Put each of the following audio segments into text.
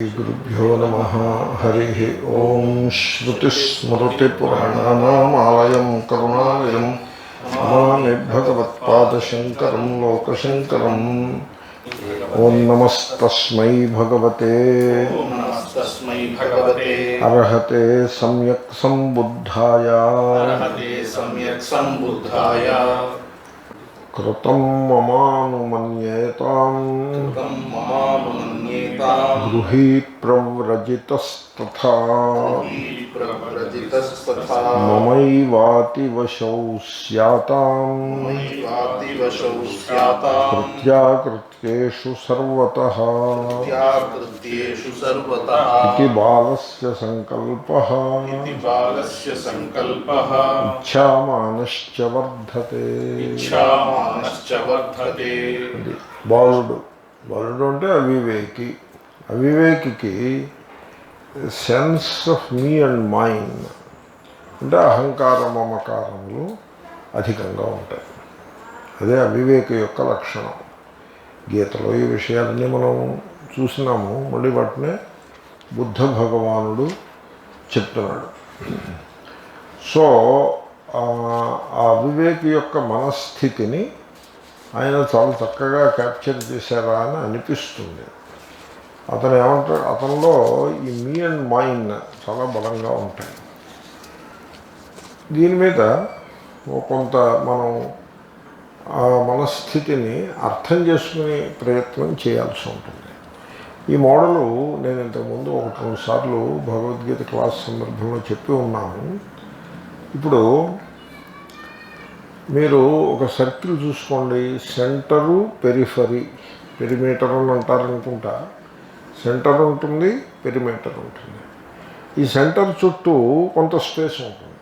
श्रीगुरुभ्यो नमः। हरिः ओं। श्रुतिस्मृतिपुराणानामालयं करुणालयं नमामि भगवत्पादशङ्करं लोकशङ्करम्। ॐ नमस्तस्मै भगवते अरहते सम्यक् सम्बुद्धाय कृतं ममानुमन्येताम् गृही प्रव्रजितस्तथा ममैवाति वशौ स्याताम् कृत्याकृत्येषु सर्वतः इति बालस्य संकल्पः इच्छामानश्च वर्धते। బాలుడు అంటే అవివేకి. అవివేకికి sense of me and mind అంటే అహంకార మమకారములు అధికంగా ఉంటాయి. అదే అవివేకి యొక్క లక్షణం. గీతలో ఈ విషయాలన్నీ మనం చూసినాము. మళ్ళీ వాటినే బుద్ధ భగవానుడు చెప్తున్నాడు. సో ఆ అవివేకి యొక్క మనస్థితిని ఆయన చాలా చక్కగా క్యాప్చర్ చేశారా అని అనిపిస్తుంది. అతను ఏమంటాడు, అతనిలో ఈ మీ అండ్ మైండ్ చాలా బలంగా ఉంటాయి. దీని మీద కొంత మనం ఆ మనస్థితిని అర్థం చేసుకునే ప్రయత్నం చేయాల్సి ఉంటుంది. ఈ మోడలు నేను ఇంతకుముందు 1-2 సార్లు భగవద్గీత క్లాస్ సందర్భంలో చెప్పి ఉన్నాను. ఇప్పుడు మీరు ఒక సర్కిల్ చూసుకోండి. సెంటరు, పెరిఫరీ, పెరిమీటర్ అని అంటారనుకుంటా. సెంటర్ ఉంటుంది, పెరిమీటర్ ఉంటుంది. ఈ సెంటర్ చుట్టూ కొంత స్పేస్ ఉంటుంది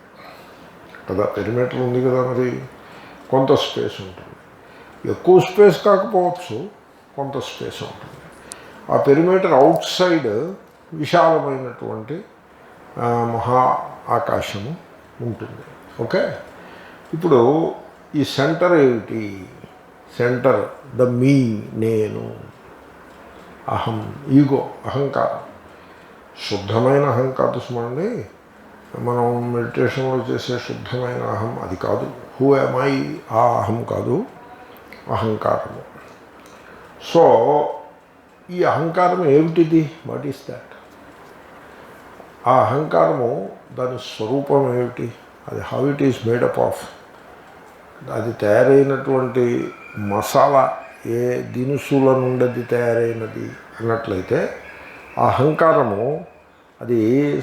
కదా. పెరిమీటర్ ఉంది కదా, మరి కొంత స్పేస్ ఉంటుంది. ఎక్కువ స్పేస్ కాకపోవచ్చు, కొంత స్పేస్ ఉంటుంది. ఆ పెరిమీటర్ అవుట్ సైడ్ విశాలమైనటువంటి మహా ఆకాశము ఉంటుంది. ఓకే. ఇప్పుడు ఈ సెంటర్ ఏమిటి? సెంటర్ ద మీ, నేను, అహం, ఈగో, అహంకారం. శుద్ధమైన అహం కాదు సుమండి. మనం మెడిటేషన్లో చేసే శుద్ధమైన అహం అది కాదు. హూ యామ్ ఐ, ఆ అహం కాదు, అహంకారము. సో ఈ అహంకారం ఏమిటిది? What is that? ఆ అహంకారము దాని స్వరూపం ఏమిటి? అది how it is made up of, అది తయారైనటువంటి మసాలా ఏ దినుసుల నుండి అది తయారైనది అన్నట్లయితే ఆ అహంకారము అది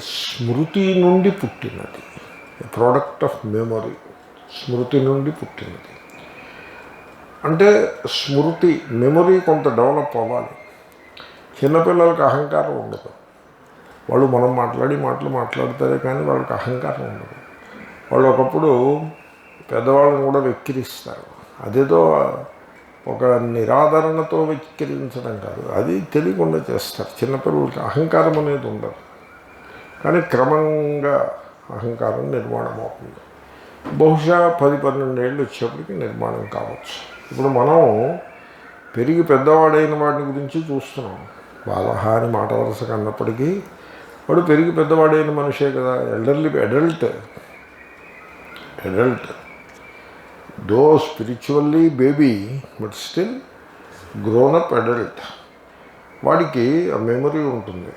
స్మృతి నుండి పుట్టినది. ప్రోడక్ట్ ఆఫ్ మెమొరీ, స్మృతి నుండి పుట్టినది. అంటే స్మృతి, మెమొరీ కొంత డెవలప్ అవ్వాలి. చిన్నపిల్లలకి అహంకారం ఉండదు. వాళ్ళు మనం మాట్లాడతారే కానీ వాళ్ళకి అహంకారం ఉండదు. వాళ్ళు ఒకప్పుడు పెద్దవాళ్ళని కూడా వెక్కిరిస్తారు. అదేదో ఒక నిరాదరణతో వెక్కిరించడం కాదు, అది తెలియకుండా చేస్తారు. చిన్నపిల్లలకి అహంకారం అనేది ఉండదు. కానీ క్రమంగా అహంకారం నిర్మాణం అవుతుంది. బహుశా 10-12 ఏళ్ళు వచ్చేప్పటికి నిర్మాణం కావచ్చు. ఇప్పుడు మనం పెరిగి పెద్దవాడైన వాడి గురించి చూస్తున్నాం. బాలహ అని మాట వరుసగా అన్నప్పటికీ వాడు పెరిగి పెద్దవాడైన మనిషే కదా. Adult though spiritually baby but still grown-up adult. వాడికి ఆ మెమొరీ ఉంటుంది.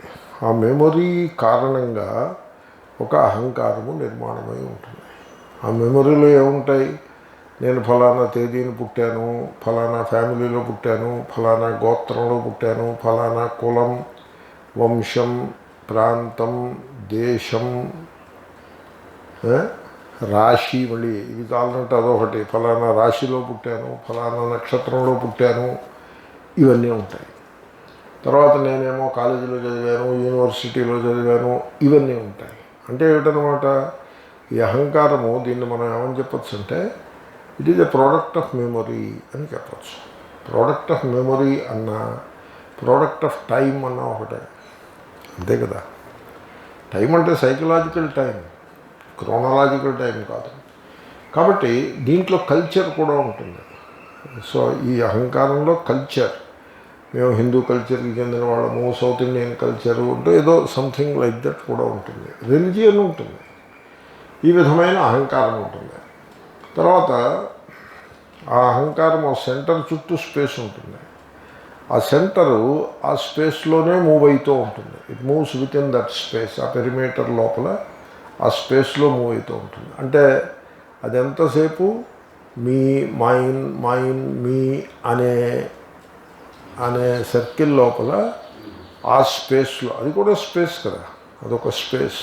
ఆ మెమొరీ కారణంగా ఒక అహంకారము నిర్మాణమై ఉంటుంది. ఆ మెమొరీలో ఏముంటాయి? నేను ఫలానా తేదీని పుట్టాను, ఫలానా ఫ్యామిలీలో పుట్టాను, ఫలానా గోత్రంలో పుట్టాను, ఫలానా కులం, వంశం, ప్రాంతం, దేశం, రాశి, మళ్ళీ ఇది కావాలంటే అదొకటి, ఫలానా రాశిలో పుట్టాను, ఫలానా నక్షత్రంలో పుట్టాను, ఇవన్నీ ఉంటాయి. తర్వాత నేనేమో కాలేజీలో చదివాను, యూనివర్సిటీలో చదివాను, ఇవన్నీ ఉంటాయి. అంటే ఏమిటనమాట? ఈ అహంకారము, దీన్ని మనం ఏమని చెప్పచ్చు అంటే it is a product of memory అని చెప్పచ్చు. ప్రోడక్ట్ ఆఫ్ మెమొరీ అన్నా, ప్రోడక్ట్ ఆఫ్ టైం అన్నా ఒకటే, అంతే కదా. టైం అంటే సైకలాజికల్ టైం, క్రోనలాజికల్ టైం కాదు. కాబట్టి దీంట్లో కల్చర్ కూడా ఉంటుంది. సో ఈ అహంకారంలో కల్చర్, మేము హిందూ కల్చర్కి చెందిన వాళ్ళము, సౌత్ ఇండియన్ కల్చరు అంటే ఏదో సంథింగ్ లైక్ దట్ కూడా ఉంటుంది. రిలిజియన్ ఉంటుంది, ఈ విధమైన అహంకారం ఉంటుంది. తర్వాత ఆ అహంకారం సెంటర్ చుట్టూ స్పేస్ ఉంటుంది. ఆ సెంటరు ఆ స్పేస్లోనే మూవ్ అవుతూ ఉంటుంది. It moves with in that space. ఆ పెరిమీటర్ లోపల ఆ స్పేస్లో మూవ్ అవుతూ ఉంటుంది. అంటే అది ఎంతసేపు మీ మైన్ మైన్ మీ అనే సర్కిల్ లోపల ఆ స్పేస్లో, అది కూడా స్పేస్ కదా, అదొక స్పేస్.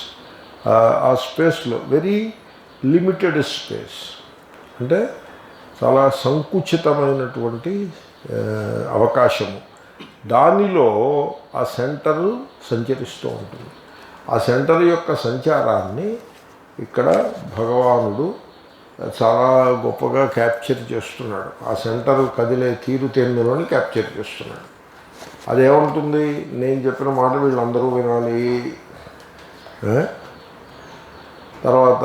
ఆ స్పేస్లో వెరీ లిమిటెడ్ స్పేస్, అంటే చాలా సంకుచితమైనటువంటి అవకాశము, దానిలో ఆ సెంటరు సంచరిస్తూ ఉంటుంది. ఆ సెంటర్ యొక్క సంచారాన్ని ఇక్కడ భగవానుడు చాలా గొప్పగా క్యాప్చర్ చేస్తున్నాడు. ఆ సెంటర్ కదిలే తీరుతెన్నులని క్యాప్చర్ చేస్తున్నాడు. అదేముంటుంది, నేను చెప్పిన మాట వీళ్ళందరూ వినాలి. తర్వాత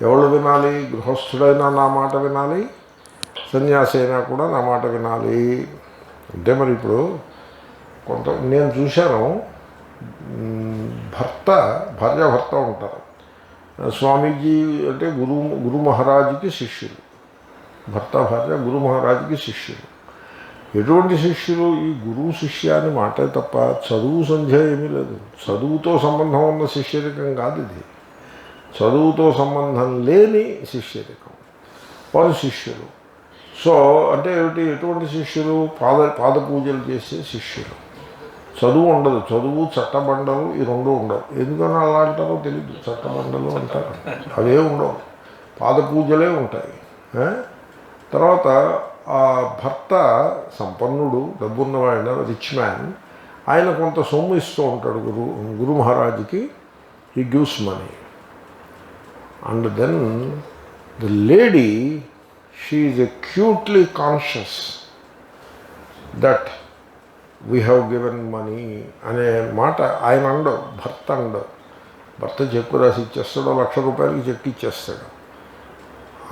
ఎవరు వినాలి? గృహస్థుడైనా నా మాట వినాలి, సన్యాసి అయినా కూడా నా మాట వినాలి. అంటే మరి ఇప్పుడు నేను చూశాను, భార్యాభర్త ఉంటారు. స్వామీజీ అంటే గురు మహారాజుకి శిష్యులు, భర్త భార్య గురు మహారాజుకి శిష్యులు. ఎటువంటి శిష్యులు? ఈ గురువు శిష్య అని మాటే తప్ప చదువు సంధ్య ఏమీ లేదు. చదువుతో సంబంధం ఉన్న శిష్యరికం కాదు ఇది. చదువుతో సంబంధం లేని శిష్యరికం, వారు శిష్యులు. సో అంటే ఎటువంటి శిష్యులు? పాద పూజలు చేసే శిష్యులు. చదువు ఉండదు. చదువు, చట్టబండలు ఈ రెండు ఉండవు. ఎందుకని అలా అంటారో తెలీదు. చట్టబండలు అంటారు, అవే ఉండవు, పాద పూజలే ఉంటాయి. తర్వాత ఆ భర్త సంపన్నుడు, డబ్బున్నవాడు, రిచ్ మ్యాన్. ఆయన కొంత సొమ్ము ఇస్తూ ఉంటాడు గురు మహారాజుకి. He gives money. And then the lady, she is acutely conscious that we have given money అనే మాట ఆయన అండవు, భర్త అండవు. భర్త చెక్కు రాసి ఇచ్చేస్తాడు, ₹1,00,000 చెక్కు ఇచ్చేస్తాడు.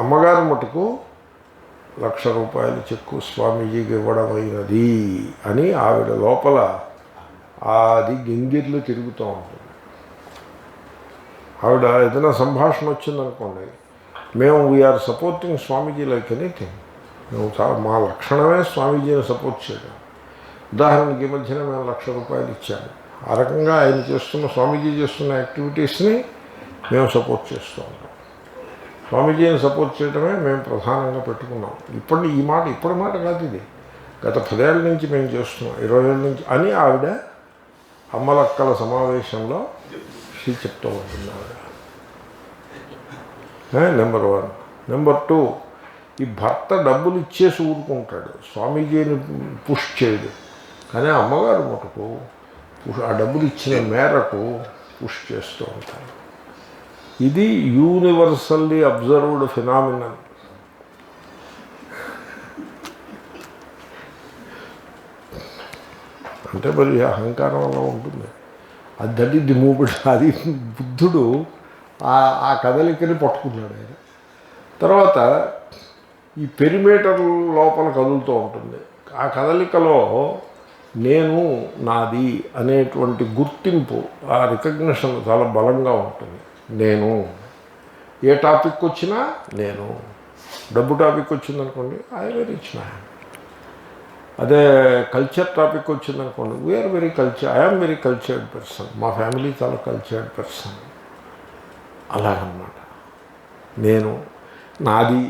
అమ్మగారు మటుకు ₹1,00,000 చెక్కు స్వామీజీకి ఇవ్వడమైనది అని ఆవిడ లోపల అది గింగిర్లు తిరుగుతూ ఉంటుంది. ఆవిడ ఏదైనా సంభాషణ వచ్చిందనుకోండి, మేము వీఆర్ సపోర్టింగ్ స్వామీజీ లైక్ ఎనీథింగ్. మేము చాలా మా లక్షణమే స్వామీజీని సపోర్ట్ చేయడం. ఉదాహరణకి ఈ మధ్యన మేము ₹1,00,000 ఇచ్చాము. ఆ రకంగా ఆయన చేస్తున్న, స్వామీజీ చేస్తున్న యాక్టివిటీస్ని మేము సపోర్ట్ చేస్తూ ఉంటాం. స్వామీజీని సపోర్ట్ చేయడమే మేము ప్రధానంగా పెట్టుకున్నాం. ఈ మాట ఇప్పటి మాట కాదు, ఇది గత 10 ఏళ్ళ నుంచి మేము చేస్తున్నాం, 20 ఏళ్ళ నుంచి అని ఆవిడ అమ్మలక్కల సమావేశంలో చెప్తూ ఉంటుంది ఆవిడ. నెంబర్ 1. నెంబర్ 2, ఈ భర్త డబ్బులు ఇచ్చేసి ఊరుకుంటాడు, స్వామీజీని పుష్ చేయడు. కానీ అమ్మగారు మటుకు ఆ డబ్బులు ఇచ్చిన మేరకు పుష్ చేస్తూ ఉంటారు. ఇది యూనివర్సల్లీ అబ్జర్వ్డ్ ఫినామినన్. అంటే మరి అహంకారం అలా ఉంటుంది. అది ది మూమెంట్. అది బుద్ధుడు ఆ కదలికని పట్టుకున్నాడు ఆయన. తర్వాత ఈ పెరిమీటర్ లోపల కదులుతూ ఉంటుంది. ఆ కదలికలో నేను, నాది అనేటువంటి గుర్తింపు, ఆ రికగ్నిషన్ చాలా బలంగా ఉంటుంది. నేను ఏ టాపిక్ వచ్చినా నేను. డబ్బు టాపిక్ వచ్చిందనుకోండి, ఐ వెరీ రిచ్ మ్యాన్. అదే కల్చర్ టాపిక్ వచ్చిందనుకోండి, we are very I am very cultured person, మా ఫ్యామిలీ చాలా కల్చర్డ్ పర్సన్. అలాగన్నమాట. నేను, నాది,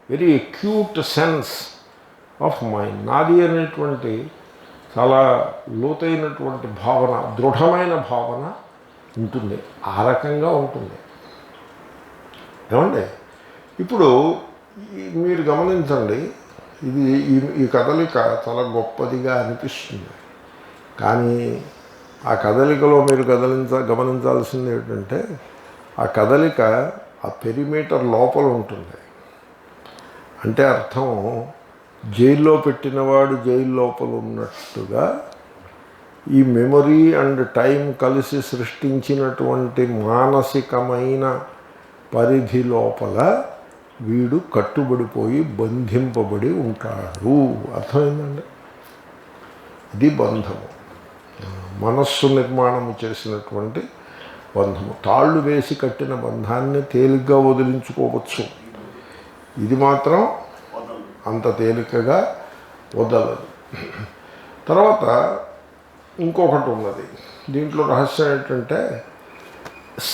very acute sense of mind. నాది అనేటువంటి చాలా లోతైనటువంటి భావన, దృఢమైన భావన ఉంటుంది. ఆ రకంగా ఉంటుంది. ఏమండి, ఇప్పుడు మీరు గమనించండి, ఇది ఈ కదలిక చాలా గొప్పదిగా అనిపిస్తుంది. కానీ ఆ కదలికలో మీరు గమనించాల్సింది ఏంటంటే, ఆ కదలిక ఆ పెరిమీటర్ లోపల ఉంటుంది. అంటే అర్థం, జైల్లో పెట్టినవాడు జైలు లోపల ఉన్నట్టుగా ఈ మెమొరీ అండ్ టైం కలిసి సృష్టించినటువంటి మానసికమైన పరిధి లోపల వీడు కట్టుబడిపోయి బంధింపబడి ఉంటాడు. అర్థమైందండి? ఇది బంధము, మనస్సు నిర్మాణము చేసినటువంటి బంధము. తాళ్ళు వేసి కట్టిన బంధాన్ని తేలిగ్గా వదిలించుకోవచ్చు, ఇది మాత్రం అంత తేలికగా వదలదు. తర్వాత ఇంకొకటి ఉన్నది దీంట్లో రహస్యం ఏంటంటే,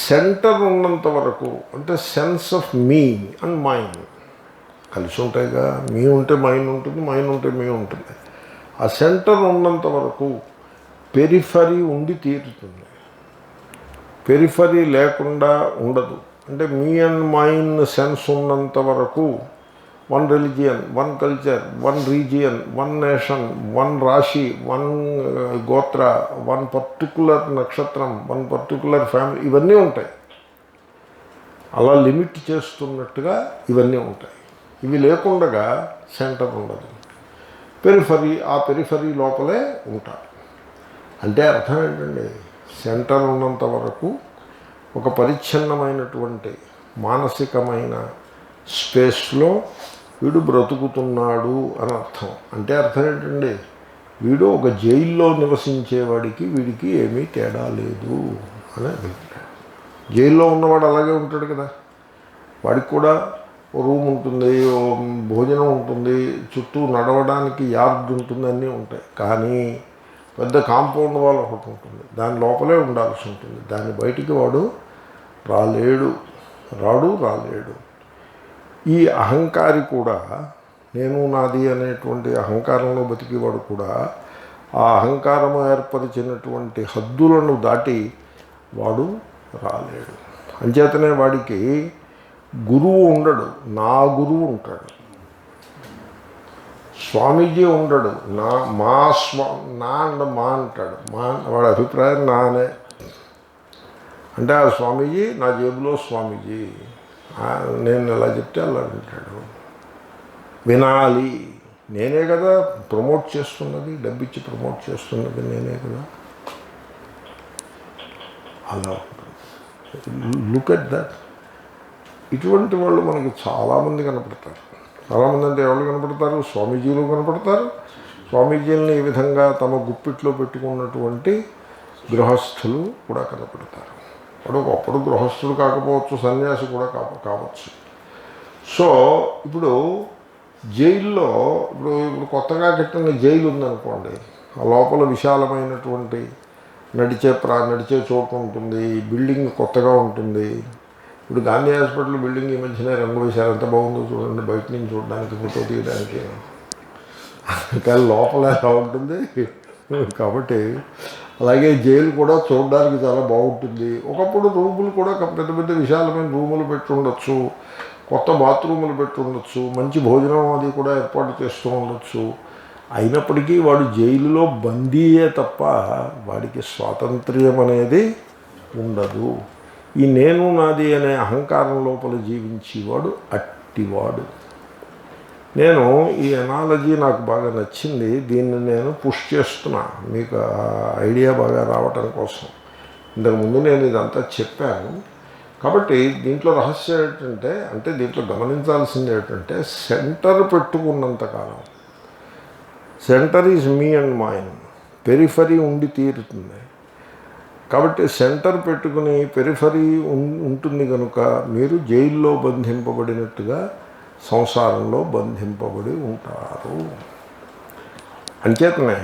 సెంటర్ ఉన్నంత వరకు, అంటే sense of me and mind కలిసి ఉంటాయిగా. మీ ఉంటే మైండ్ ఉంటుంది, మైండ్ ఉంటే మీ ఉంటుంది. ఆ సెంటర్ ఉన్నంత వరకు పెరిఫరీ ఉండి తీరుతుంది, పెరిఫరీ లేకుండా ఉండదు. అంటే మీ అండ్ మైండ్ సెన్స్ ఉన్నంత వరకు one religion, one culture, one region, one nation, one రాశి, వన్ గోత్ర, వన్ పర్టికులర్ నక్షత్రం, వన్ పర్టికులర్ ఫ్యామిలీ, ఇవన్నీ ఉంటాయి. అలా లిమిట్ చేస్తున్నట్టుగా ఇవన్నీ ఉంటాయి. ఇవి లేకుండా సెంటర్ ఉండదు. పెరిఫరీ, ఆ పెరిఫరీ లోపలే ఉంటారు. అంటే అర్థం ఏంటండి, సెంటర్ ఉన్నంత వరకు ఒక పరిచ్ఛిన్నమైనటువంటి మానసికమైన స్పేస్లో వీడు బ్రతుకుతున్నాడు అని అర్థం. అంటే అర్థం ఏంటండి, వీడు ఒక జైల్లో నివసించేవాడికి వీడికి ఏమీ తేడా లేదు అని అభిప్రాయం. జైల్లో ఉన్నవాడు అలాగే ఉంటాడు కదా, వాడికి కూడా రూమ్ ఉంటుంది, భోజనం ఉంటుంది, చుట్టూ నడవడానికి యార్డ్ ఉంటుంది, అన్నీ ఉంటాయి. కానీ పెద్ద కాంపౌండ్ వాల్ ఒకటి ఉంటుంది, దాని లోపలే ఉండాల్సి ఉంటుంది. దాన్ని బయటికి వాడు రాలేడు. ఈ అహంకారి కూడా, నేను నాది అనేటువంటి అహంకారంలో బతికేవాడు కూడా ఆ అహంకారము ఏర్పరిచినటువంటి హద్దులను దాటి వాడు రాలేడు. అంచేతనే వాడికి గురువు ఉండడు, నా గురువు ఉంటాడు. స్వామీజీ ఉండడు, నా అంటాడు. వాడి అభిప్రాయం నానే. అంటే ఆ స్వామీజీ నా జేబులో స్వామీజీ, నేను ఎలా చెప్తే అలా వింటాడు. వినాలి, నేనే కదా ప్రమోట్ చేస్తున్నది, డబ్బిచ్చి ప్రమోట్ చేస్తున్నది నేనే కదా. అలా లుక్ ఎట్ దట్. ఇటువంటి వాళ్ళు మనకి చాలామంది కనపడతారు. చాలామంది అంటే ఎవరు కనపడతారు? స్వామీజీలు కనపడతారు. స్వామీజీలని ఈ విధంగా తమ గుప్పిట్లో పెట్టుకున్నటువంటి గృహస్థులు కూడా కనపడతారు. వాడు ఒకప్పుడు గృహస్థుడు కాకపోవచ్చు, సన్యాసి కూడా కావచ్చు. సో ఇప్పుడు జైల్లో, ఇప్పుడు కొత్తగా కట్టిన జైలు ఉందనుకోండి, ఆ లోపల విశాలమైనటువంటి నడిచే చోటు ఉంటుంది, బిల్డింగ్ కొత్తగా ఉంటుంది. ఇప్పుడు గాంధీ హాస్పిటల్ బిల్డింగ్ ఈ మధ్యనే రంగు వేశారు, ఎంత బాగుందో చూడండి, బయట నుంచి చూడడానికి, ఫోటో తీయడానికి. కానీ లోపల ఎలా ఉంటుంది. కాబట్టి అలాగే జైలు కూడా చూడడానికి చాలా బాగుంటుంది. ఒకప్పుడు రూములు కూడా పెద్ద పెద్ద విశాలమైన రూములు పెట్టి ఉండొచ్చు, కొత్త బాత్రూములు పెట్టి ఉండొచ్చు, మంచి భోజనం అది కూడా ఏర్పాటు చేస్తూ ఉండొచ్చు. అయినప్పటికీ వాడు జైలులో బందీయే తప్ప వాడికి స్వాతంత్ర్యం అనేది ఉండదు. ఈ నేను నాది అనే అహంకారం లోపల జీవించేవాడు అట్టివాడు. నేను ఈ ఎనాలజీ నాకు బాగా నచ్చింది, దీన్ని నేను పుష్ చేస్తున్నా మీకు ఐడియా బాగా రావటం కోసం. ఇంతకుముందు నేను ఇదంతా చెప్పాను. కాబట్టి దీంట్లో రహస్యం ఏంటంటే, అంటే దీంట్లో గమనించాల్సింది ఏంటంటే, సెంటర్ పెట్టుకున్నంతకాలం, centre is me and mind, periphery ఉండి తీరుతుంది. కాబట్టి సెంటర్ పెట్టుకుని పెరిఫరీ ఉంటుంది కనుక మీరు జైల్లో బంధింపబడినట్టుగా సంసారంలో బంధింపబడి ఉంటారు. అంచేతనే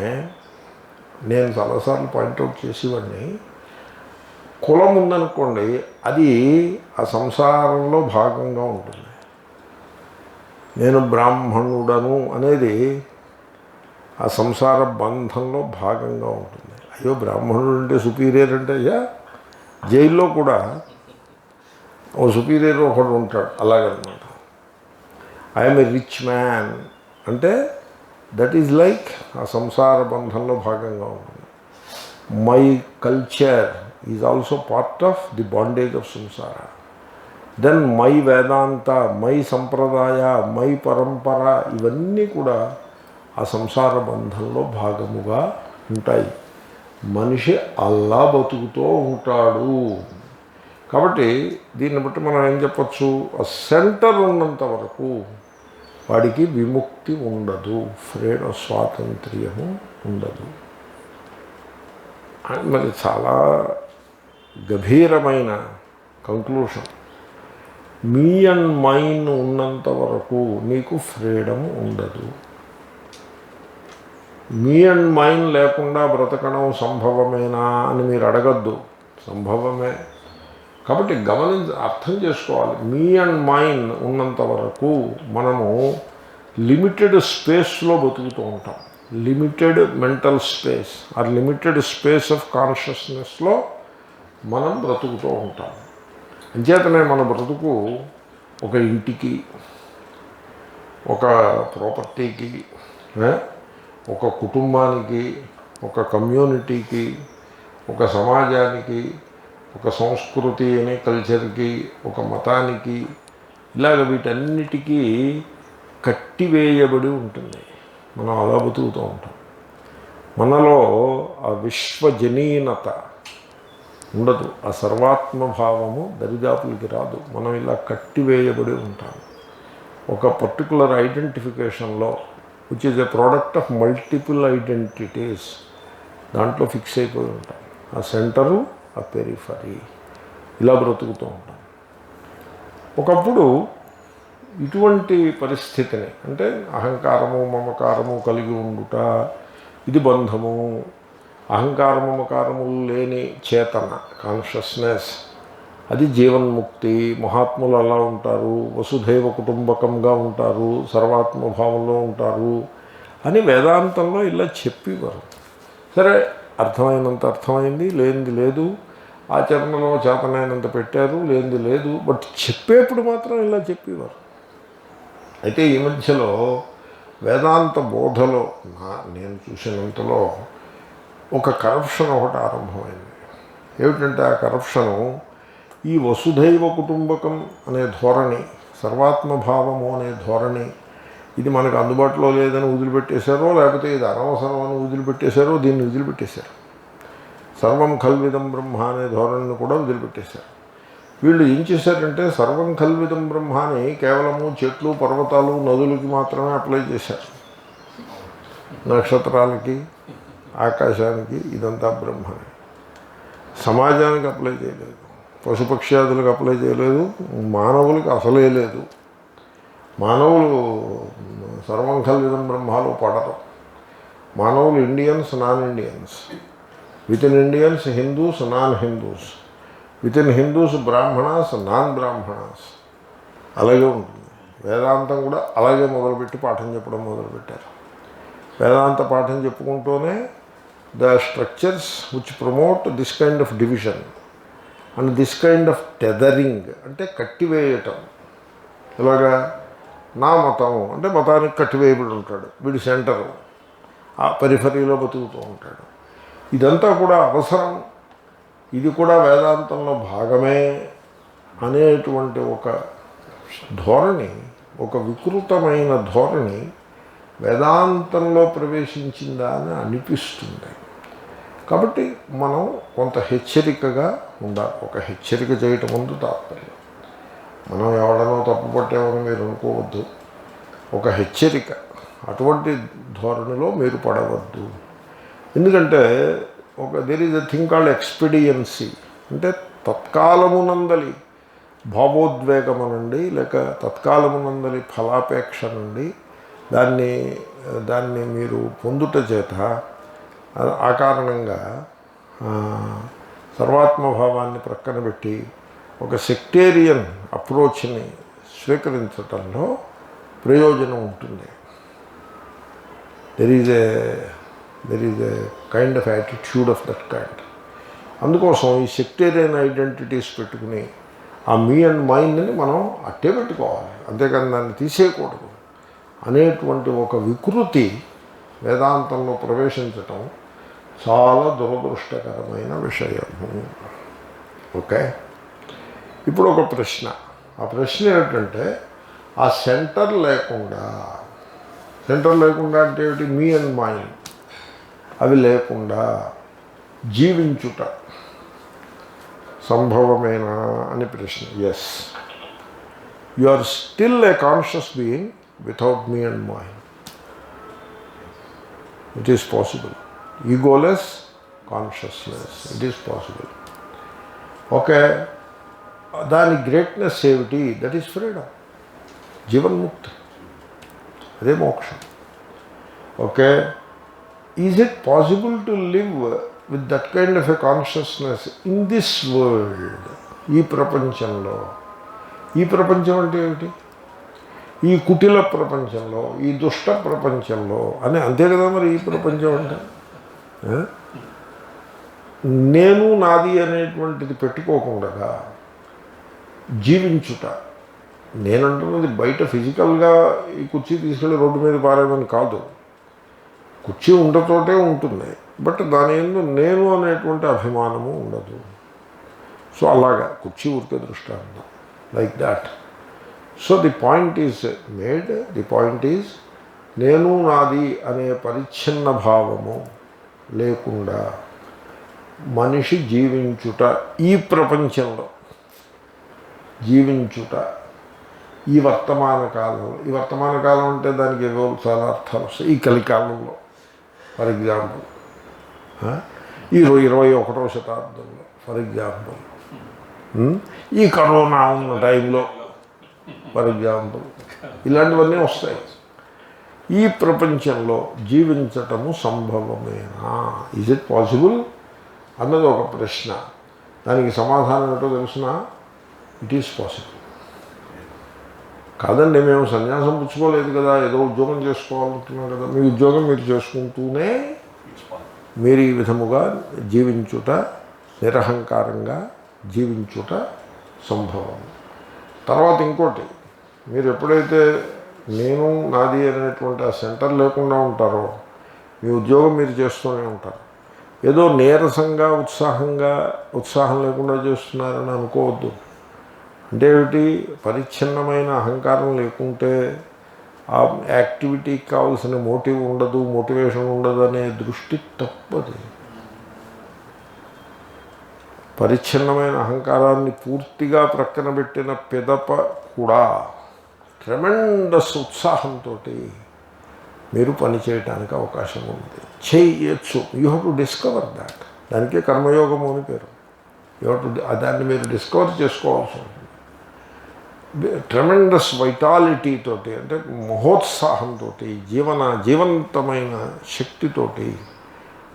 నేను చాలాసార్లు పాయింట్అవుట్ చేసేవాడిని, కులం ఉందనుకోండి, అది ఆ సంసారంలో భాగంగా ఉంటుంది. నేను బ్రాహ్మణుడను అనేది ఆ సంసార బంధంలో భాగంగా ఉంటుంది. అయ్యో బ్రాహ్మణుడు అంటే సుపీరియర్ అంటే, అయ్యా జైల్లో కూడా ఓ సుపీరియర్ ఒకడు ఉంటాడు, అలాగనమాట. ఐఎమ్ ఏ రిచ్ మ్యాన్ అంటే దట్ ఈజ్ లైక్ ఆ సంసార బంధంలో భాగంగా ఉంటుంది. My culture is also part of the bondage of సంసార. దెన్ మై వేదాంత, మై సంప్రదాయ, మై పరంపర, ఇవన్నీ కూడా ఆ సంసార బంధంలో భాగముగా ఉంటాయి. మనిషి అలా బతుకుతూ ఉంటాడు. కాబట్టి దీన్ని బట్టి మనం ఏం చెప్పచ్చు, ఆ సెంటర్ ఉన్నంత వరకు వాడికి విముక్తి ఉండదు, ఫ్రీడమ్, స్వాతంత్ర్యము ఉండదు. మరి చాలా గభీరమైన కంక్లూషన్. మీ అండ్ మైండ్ ఉన్నంత వరకు నీకు ఫ్రీడమ్ ఉండదు. మీ అండ్ మైండ్ లేకుండా బ్రతకడం సంభవమేనా అని మీరు అడగద్దు. సంభవమే. కాబట్టి అర్థం చేసుకోవాలి. మీ అండ్ మైండ్ ఉన్నంత వరకు మనము లిమిటెడ్ స్పేస్లో బతుకుతూ ఉంటాం. Limited mental space or limited space of కాన్షియస్నెస్లో మనం బ్రతుకుతూ ఉంటాం. అంచేతనే మన బ్రతుకు ఒక ఇంటికి, ఒక ప్రాపర్టీకి, ఒక కుటుంబానికి, ఒక కమ్యూనిటీకి, ఒక సమాజానికి, ఒక సంస్కృతి అనే కల్చర్కి, ఒక మతానికి, ఇలాగ వీటన్నిటికీ కట్టివేయబడి ఉంటుంది. మనం అలా బతుకుతూ ఉంటాం. మనలో ఆ విశ్వజనీనత ఉండదు. ఆ సర్వాత్మభావము దరిదాపులకి రాదు. మనం ఇలా కట్టివేయబడి ఉంటాం ఒక పర్టికులర్ ఐడెంటిఫికేషన్లో, which is a product of multiple identities. దాంట్లో ఫిక్స్ అయిపోయి ఉంటాం. ఆ సెంటరు, ఆ పెరిఫరీ, ఇలా బ్రతుకుతూ ఉంటాం. ఒకప్పుడు ఇటువంటి పరిస్థితిని, అంటే అహంకారము మమకారము కలిగి ఉండుట, ఇది బంధము. అహంకారము మమకారములు లేని చేతన, కాన్షియస్నెస్, అది జీవన్ముక్తి. మహాత్ములు అలా ఉంటారు, వసుధైవ కుటుంబకంగా ఉంటారు, సర్వాత్మభావంలో ఉంటారు అని వేదాంతంలో ఇలా చెప్పేవారు. సరే, అర్థమైనంత అర్థమైంది, లేనిది లేదు. ఆచరణలో చేతనైనంత పెట్టారు, లేనిది లేదు. బట్ చెప్పేప్పుడు మాత్రం ఇలా చెప్పేవారు. అయితే ఈ మధ్యలో వేదాంత బోధలో నేను చూసినంతలో ఒక కరప్షన్ ఒకటి ఆరంభమైంది. ఏమిటంటే ఆ కరప్షను ఈ వసుధైవ కుటుంబకం అనే ధోరణి, సర్వాత్మభావము అనే ధోరణి, ఇది మనకు అందుబాటులో లేదని వదిలిపెట్టేశారో, లేకపోతే ఇది అనవసరం అని వదిలిపెట్టేశారో, దీన్ని వదిలిపెట్టేశారు. సర్వం కల్విదం బ్రహ్మ అనే ధోరణిని కూడా వదిలిపెట్టేశారు. వీళ్ళు ఏం చేశారంటే సర్వం కల్విదం బ్రహ్మ అని కేవలము చెట్లు, పర్వతాలు, నదులకి మాత్రమే అప్లై చేశారు. నక్షత్రాలకి, ఆకాశానికి, ఇదంతా బ్రహ్మని. సమాజానికి అప్లై చేయలేదు, పశుపక్ష్యాదులకు అప్లై చేయలేదు, మానవులకి అసలే లేదు. మానవులు సర్వం కల్విదం బ్రహ్మలో పడరు. మానవులు Indians, non Indians, with in Indians Hindus, non Hindus, with in Hindus Brahmanas, non Brahmanas, అలాగే ఉంటుంది. వేదాంతం కూడా అలాగే మొదలుపెట్టి పాఠం చెప్పడం మొదలుపెట్టారు. వేదాంత పాఠం చెప్పుకుంటూనే the structures which promote this kind of division and this kind of tethering, అంటే కట్టివేయటం. ఇలాగా నా మతం అంటే మతానికి కట్టివేయబడి ఉంటాడు, వీడి సెంటరు, ఆ పెరిఫరీలో బతుకుతూ ఉంటాడు. ఇదంతా కూడా అవసరం, ఇది కూడా వేదాంతంలో భాగమే అనేటువంటి ఒక ధోరణి, ఒక వికృతమైన ధోరణి వేదాంతంలో ప్రవేశించిందా అని అనిపిస్తుంది. కాబట్టి మనం కొంత హెచ్చరికగా ఉండాలి. ఒక హెచ్చరిక చేయటం ముందు తాత్పర్యం. మనం ఎవడనో తప్పు పట్టామని మీరు అనుకోవద్దు. ఒక హెచ్చరిక, అటువంటి ధోరణిలో మీరు పడవద్దు. ఎందుకంటే there is a thing called expediency, అంటే తత్కాలమునందలి భావోద్వేగము నుండి, లేక తత్కాలమునందలి ఫలాపేక్ష నుండి దాన్ని మీరు పొందుట చేత ఆ కారణంగా సర్వాత్మభావాన్ని ప్రక్కన పెట్టి ఒక సెక్టేరియన్ అప్రోచ్ని స్వీకరించటంలో ప్రయోజనం ఉంటుంది. There is a kind of attitude of that kind. అందుకోసం ఈ సెక్టేరియన్ ఐడెంటిటీస్ పెట్టుకుని ఆ మీ అండ్ మైండ్ని మనం అట్టే పెట్టుకోవాలి, అంతేకాని దాన్ని తీసేయకూడదు అనేటువంటి ఒక వికృతి వేదాంతంలో ప్రవేశించటం చాలా దురదృష్టకరమైన విషయము. ఓకే, ఇప్పుడు ఒక ప్రశ్న. ఆ ప్రశ్న ఏమిటంటే, ఆ సెంటర్ లేకుండా అంటే ఏమిటి? మీ అండ్ మైండ్ అవి లేకుండా జీవించుట సంభవమేనా అని ప్రశ్న. Yes, you are still a conscious being without me and mind. It is possible. Egoless, consciousness. It is possible. Okay, దాని గ్రేట్నెస్ ఏమిటి? దట్ ఈస్ ఫ్రీడమ్, జీవన్ముక్తి, అదే మోక్షం. Okay, is it possible to live with that kind of a consciousness in this world? ఈ ప్రపంచంలో. ఈ ప్రపంచం అంటే ఏమిటి? ఈ కుటిల ప్రపంచంలో, ఈ దుష్ట ప్రపంచంలో అని, అంతే కదా మరి ఈ ప్రపంచం అంటే. నేను నాది అనేటువంటిది పెట్టుకోకుండా జీవించుట. నేనంటున్నది బయట ఫిజికల్గా ఈ కుర్చీ తీసుకెళ్ళి రోడ్డు మీద పారేమని కాదు. కుర్చీ ఉండతోటే ఉంటుంది, బట్ దాని యందు నేను అనేటువంటి అభిమానము ఉండదు. సో అలాగా కుర్చీ ఊరికే దృష్టాంతం, like that. So the point is made. The point is, నేను నాది అనే పరిచ్ఛిన్న భావము లేకుండా మనిషి జీవించుట, ఈ ప్రపంచంలో జీవించుట, ఈ వర్తమాన కాలంలో. ఈ వర్తమాన కాలం అంటే దానికి ఏవో చాలా అర్థాలు వస్తాయి. ఈ కలికాలంలో, ఫర్ ఎగ్జాంపుల్ ఈ 21వ శతాబ్దంలో, ఫర్ ఎగ్జాంపుల్ ఈ కరోనా ఉన్న టైంలో, ఫర్ ఎగ్జాంపుల్, ఇలాంటివన్నీ వస్తాయి. ఈ ప్రపంచంలో జీవించటము సంభవమేనా? ఈజ్ ఇట్ పాసిబుల్ అన్నది ఒక ప్రశ్న. దానికి సమాధానం ఏంటో తెలిసిన, ఇట్ ఈస్ పాసిబుల్. కాదండి, మేము సన్యాసం పుచ్చుకోలేదు కదా, ఏదో ఉద్యోగం చేసుకోవాలంటున్నాం కదా. మీ ఉద్యోగం మీరు చేసుకుంటూనే మీరు ఈ విధముగా జీవించుట, నిరహంకారంగా జీవించుట సంభవం. తర్వాత ఇంకోటి, మీరు ఎప్పుడైతే నేను నాది అనేటువంటి ఆ సెంటర్ లేకుండా ఉంటారో, మీ ఉద్యోగం మీరు చేస్తూనే ఉంటారు. ఏదో నీరసంగా ఉత్సాహం లేకుండా చేస్తున్నారని అనుకోవద్దు. అంటే ఏమిటి? పరిచ్ఛిన్నమైన అహంకారం లేకుంటే ఆ యాక్టివిటీకి కావాల్సిన మోటివేషన్ ఉండదు అనే దృష్టి తప్పది. పరిచ్ఛిన్నమైన అహంకారాన్ని పూర్తిగా ప్రక్కన పెట్టిన పిదప కూడా ట్రెమెండస్ ఉత్సాహంతో మీరు పనిచేయటానికి అవకాశం ఉంది, చేయొచ్చు. You have to discover that. దానికే కర్మయోగము అని పేరు. యూ హ్యావ్ టు, దాన్ని మీరు డిస్కవర్ చేసుకోవాల్సి ఉంటుంది. ట్రెమెండస్ వైటాలిటీ తోటి, అంటే మహోత్సాహంతో, జీవంతమైన శక్తితోటి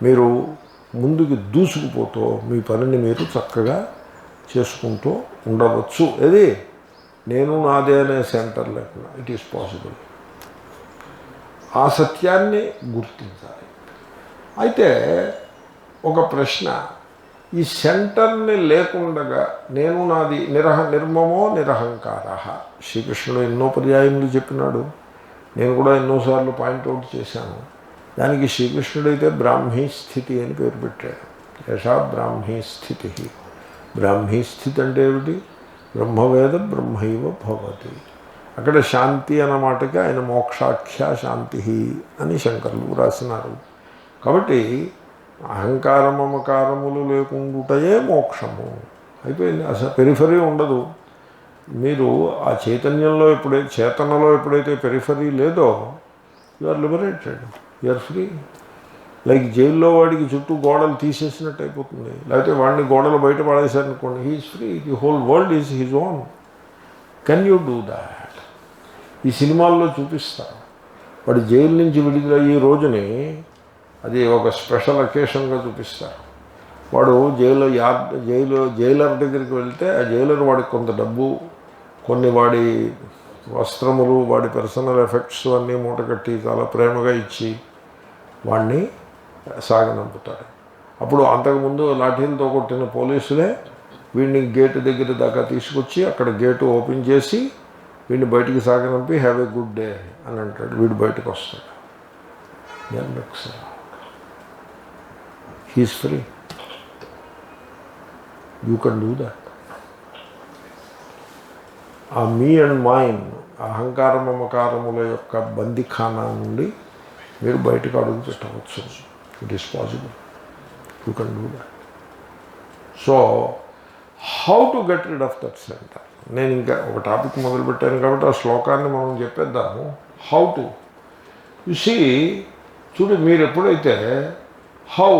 మీరు ముందుకు దూసుకుపోతూ మీ పనిని మీరు చక్కగా చేసుకుంటూ ఉండవచ్చు. ఏది? నేను నాదే అనే సెంటర్ లేకుండా. It is possible. ఆ సత్యాన్ని గుర్తించాలి. అయితే ఒక ప్రశ్న, ఈ సెంటర్ని లేకుండగా నేను నాది నిర్మమో నిరహంకార. శ్రీకృష్ణుడు ఎన్నో పర్యాయములు చెప్పినాడు, నేను కూడా ఎన్నోసార్లు పాయింట్అవుట్ చేశాను. దానికి శ్రీకృష్ణుడైతే బ్రాహ్మీ స్థితి అని పేరు పెట్టాడు. యశా బ్రాహ్మీ స్థితి. బ్రాహ్మీ స్థితి అంటే ఏమిటి? బ్రహ్మవేద బ్రహ్మైవ భవతి. అక్కడ శాంతి అన్నమాటకి ఆయన మోక్షాఖ్య శాంతి అని శంకరులు రాసినారు. కాబట్టి అహంకార మమకారములు లేకుండాయే మోక్షము అయిపోయింది. అసలు పెరిఫరీ ఉండదు. మీరు ఆ చైతన్యంలో చేతనలో ఎప్పుడైతే పెరిఫరీ లేదో, you are liberated, you are free. Like జైల్లో వాడికి చుట్టూ గోడలు తీసేసినట్టు అయిపోతుంది. లేకపోతే వాడిని గోడలు బయట పడేశారనుకోండి, he is free. The whole world is his own. Can you do that? ఈ సినిమాల్లో చూపిస్తారు. వాడు జైలు నుంచి విడుదలయ్యే రోజుని అది ఒక స్పెషల్ అకేషన్గా చూపిస్తారు. వాడు జైలర్ దగ్గరికి వెళ్తే ఆ జైలర్ వాడికి కొంత డబ్బు, కొన్ని వాడి వస్త్రములు, వాడి పర్సనల్ ఎఫెక్ట్స్ అన్నీ మూటకట్టి చాలా ప్రేమగా ఇచ్చి వాడిని సాగనంపుతాడు. అప్పుడు అంతకుముందు లాఠీలతో కొట్టిన పోలీసులే వీడిని గేటు దగ్గర దాకా తీసుకొచ్చి అక్కడ గేటు ఓపెన్ చేసి వీడిని బయటికి సాగనంపి హ్యావ్ ఏ గుడ్ డే అని అంటాడు. వీడు బయటకు వస్తాడు. He's free. You can do that. ఆ మీ అండ్ మైన్, అహంకార మమకారముల యొక్క బందిఖానా నుండి మీరు బయటకు అడుగు పెట్టవచ్చు. It is possible. You can do that. So how to get rid of that centre? నేను ఇంకా ఒక టాపిక్ మొదలుపెట్టాను కాబట్టి ఆ శ్లోకాన్ని మనం చెప్పేద్దాము. హౌ టు చూసి చూడు, మీరు ఎప్పుడైతే హౌ